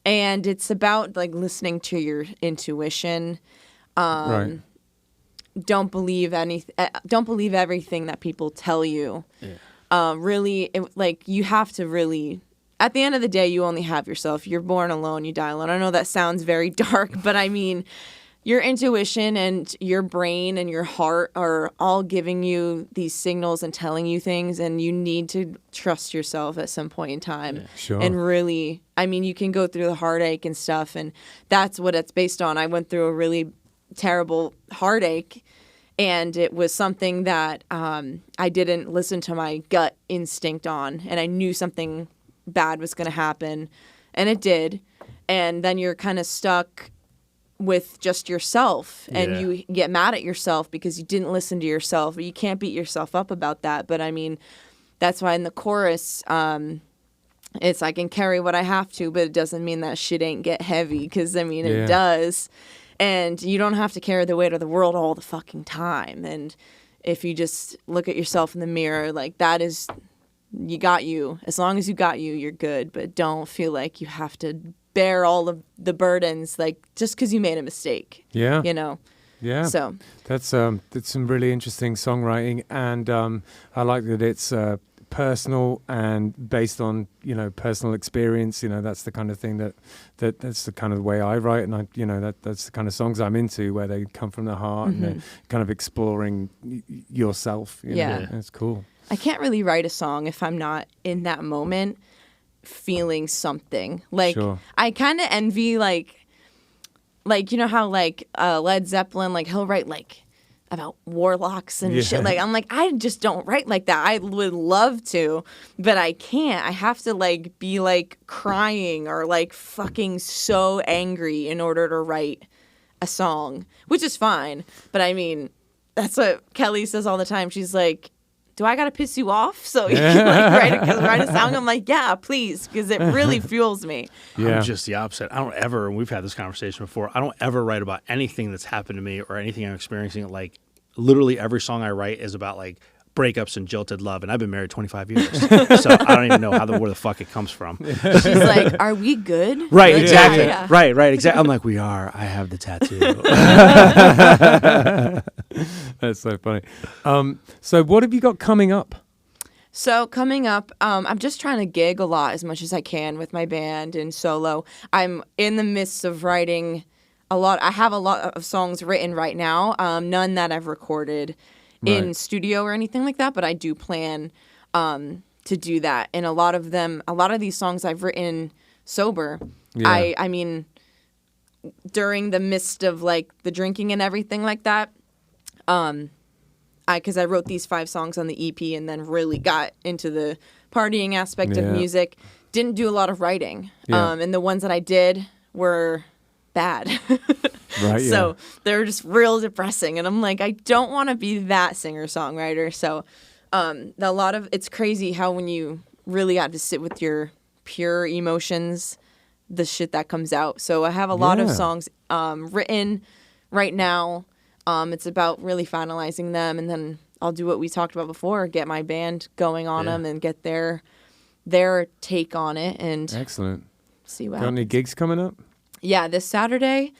And it's about like listening to your intuition. Right. Don't believe everything that people tell you. Yeah. Really, like you have to really. At the end of the day, you only have yourself. You're born alone. You die alone. I know that sounds very dark, but your intuition and your brain and your heart are all giving you these signals and telling you things, and you need to trust yourself at some point in time. Yeah, sure. And really, you can go through the heartache and stuff, and that's what it's based on. I went through a really terrible heartache, and it was something that I didn't listen to my gut instinct on, and I knew something bad was going to happen, and it did. And then you're kind of stuck with just yourself, and you get mad at yourself because you didn't listen to yourself. You can't beat yourself up about that, but that's why in the chorus it's I can carry what I have to, but it doesn't mean that shit ain't get heavy, because it does, and you don't have to carry the weight of the world all the fucking time. And if you just look at yourself in the mirror, like that is, you got you. As long as you got you, you're good, but don't feel like you have to bear all of the burdens, like just because you made a mistake. Yeah. Yeah. So that's some really interesting songwriting, and I like that it's personal and based on personal experience. That's the kind of thing that's the kind of way I write, and that's the kind of songs I'm into, where they come from the heart and they're kind of exploring yourself. It's cool. I can't really write a song if I'm not in that moment feeling something. Like, sure. I kind of envy like how like Led Zeppelin, like he'll write like about warlocks and shit. Like I'm like, I just don't write like that. I would love to, but I can't. I have to like be like crying or like fucking so angry in order to write a song, which is fine. But that's what Kelly says all the time. She's like, do I gotta piss you off so you can like write a song? I'm like, yeah, please, because it really fuels me. I'm just the opposite. I don't ever, and we've had this conversation before, I don't ever write about anything that's happened to me or anything I'm experiencing. Like literally every song I write is about like breakups and jilted love, and I've been married 25 years, so I don't even know where the fuck it comes from. She's like, "Are we good?" Right, exactly. Yeah. Right, exactly. I'm like, "We are." I have the tattoo. That's so funny. So what have you got coming up? So coming up, I'm just trying to gig a lot as much as I can with my band and solo. I'm in the midst of writing a lot. I have a lot of songs written right now, none that I've recorded in studio or anything like that, but I do plan to do that. And a lot of these songs I've written sober. Yeah. During the midst of like the drinking and everything like that, because I wrote these 5 songs on the EP and then really got into the partying aspect of music. Didn't do a lot of writing, and the ones that I did were bad. Right, so they're just real depressing, and I'm like, I don't want to be that singer-songwriter. So it's crazy how when you really have to sit with your pure emotions, the shit that comes out. So I have a lot of songs written right now. It's about really finalizing them, and then I'll do what we talked about before, get my band going on them and get their take on it. And excellent. See what got any gigs coming up? Yeah, this Saturday,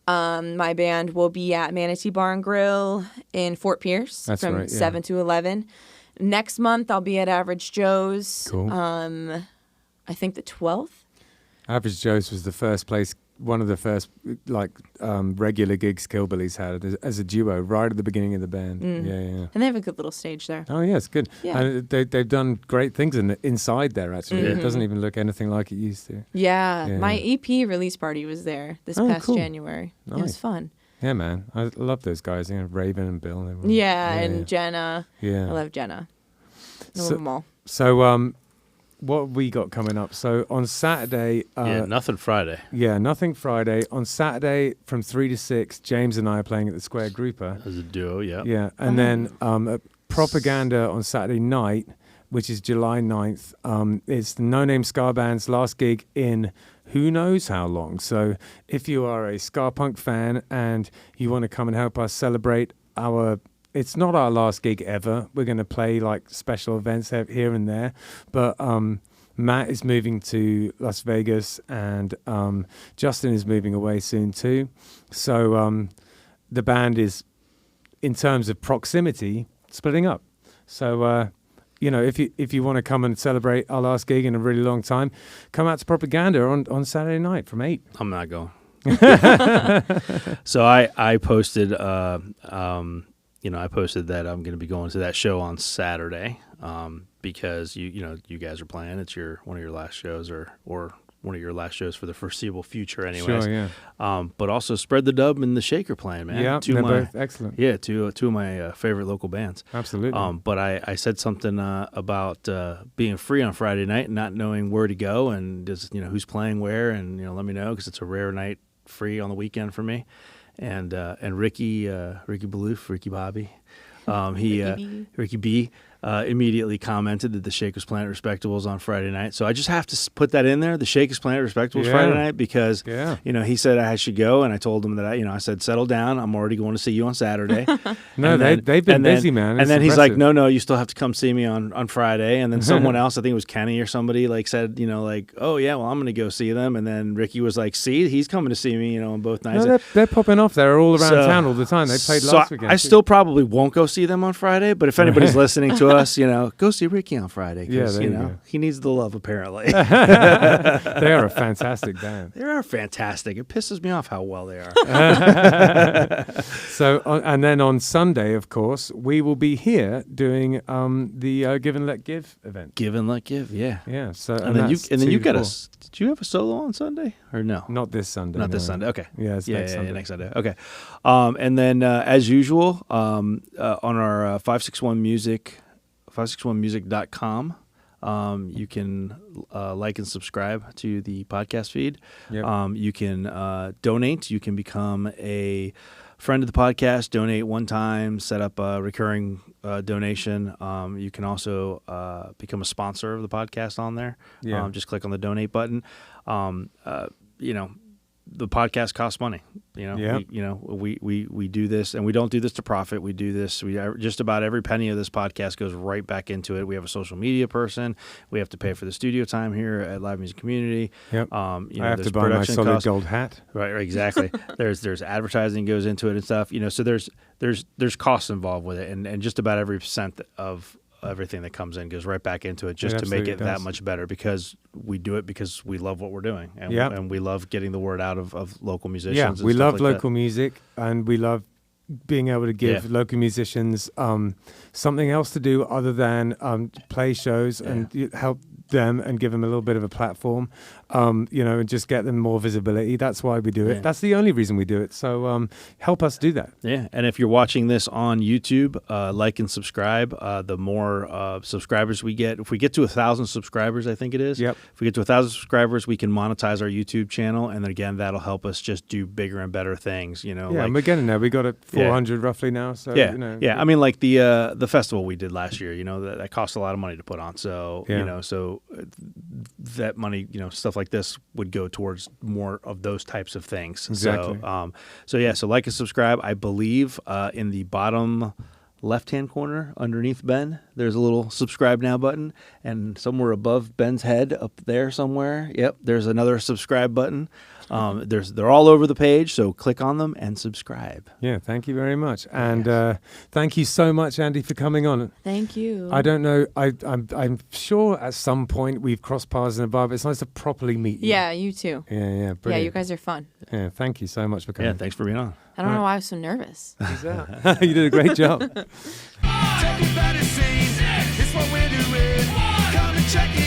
my band will be at Manatee Bar and Grill in Fort Pierce from 7 to 11. Next month, I'll be at Average Joe's. Cool. I think the 12th. Average Joe's was the first place one of the first regular gigs Killbillies had as a duo right at the beginning of the band. Yeah. And they have a good little stage there. Oh yeah, it's good. Yeah. And they've done great things inside there. Actually, it doesn't even look anything like it used to. Yeah. My EP release party was there this past January. Nice. It was fun. Yeah, man. I love those guys. Raven and Bill. And and Jenna. Yeah. I love Jenna. Love them all. So, what we got coming up? So on Saturday, nothing Friday. Yeah, nothing Friday. On Saturday from 3 to 6, James and I are playing at the Square Grouper as a duo. Yeah. Yeah, and then Propaganda on Saturday night, which is July 9th. It's the No Name Ska Band's last gig in who knows how long. So if you are a ska punk fan and you want to come and help us celebrate it's not our last gig ever. We're going to play special events here and there. But Matt is moving to Las Vegas and Justin is moving away soon too. So the band is, in terms of proximity, splitting up. So, if you want to come and celebrate our last gig in a really long time, come out to Propaganda on Saturday night from 8. I'm not going. So I posted... I posted that I'm going to be going to that show on Saturday because you guys are playing. It's one of your last shows or one of your last shows for the foreseeable future, anyways. Sure, yeah. But also Spread the Dub and the Shaker playing, man. Yeah, they're both excellent. Yeah, two of my favorite local bands. Absolutely. But I said something about being free on Friday night and not knowing where to go and just who's playing where and let me know because it's a rare night free on the weekend for me. And Ricky Balouf, Ricky Bobby, Ricky B, immediately commented that the Shakers Planet Respectables on Friday night. So I just have to put that in there, the Shakers Planet Respectables Friday night, because he said I should go, and I told him that I said settle down. I'm already going to see you on Saturday. They've been busy, man. And then he's like, no, you still have to come see me on Friday. And then someone else, I think it was Kenny or somebody, said, oh yeah, well I'm going to go see them. And then Ricky was like, see, he's coming to see me, on both nights. No, they're popping off. They're all around town all the time. They played last weekend. I still probably won't go see them on Friday, but if anybody's listening to us, go see Ricky on Friday because he needs the love apparently. They are a fantastic band. They are fantastic. It pisses me off how well they are. So and then on Sunday, of course, we will be here doing the Give and Let Give event. Give and Let Give, yeah. So and then you got did you have a solo on Sunday or no? Not this Sunday. Not this Sunday. Okay. Yeah, it's next Sunday. Next Sunday. Okay. And then as usual, on our 561music.com, you can like and subscribe to the podcast feed. Yep. You can donate. You can become a friend of the podcast, donate one time, set up a recurring donation. You can also become a sponsor of the podcast on there. Yeah. Just click on the donate button. The podcast costs money. We do this, and we don't do this to profit. We do this. Just about every penny of this podcast goes right back into it. We have a social media person. We have to pay for the studio time here at Live Music Community. Yep. I have to buy my solid gold hat. Right. Exactly. there's advertising goes into it and stuff. So there's costs involved with it, and just about every cent of everything that comes in goes right back into it just to make it that much better because we do it because we love what we're doing and we love getting the word out of local musicians. Yeah, we love local music and we love being able to give local musicians something else to do other than play shows and help them and give them a little bit of a platform, and just get them more visibility. That's why we do it. That's the only reason we do it. So help us do that. Yeah, and if you're watching this on YouTube, like and subscribe. The more subscribers we get, if we get to 1,000 subscribers, I think it is. Yep. If we get to 1,000 subscribers, we can monetize our YouTube channel, and then again, that'll help us just do bigger and better things. And we're getting there. We got it 400 roughly now. So I mean, like the festival we did last year. That cost a lot of money to put on. So so that money, stuff like this would go towards more of those types of things. Exactly. So like and subscribe. I believe in the bottom left-hand corner underneath Ben, there's a little subscribe now button, and somewhere above Ben's head up there somewhere, there's another subscribe button. They're all over the page, so click on them and subscribe. Yeah, thank you very much. And thank you so much, Andii, for coming on. Thank you. I don't know, I'm sure at some point we've crossed paths in a bar, but it's nice to properly meet you. Yeah, you too. Yeah, brilliant. Yeah, you guys are fun. Yeah, thank you so much for coming. Yeah, thanks for being on. I don't know why I was so nervous. You did a great job. Check it.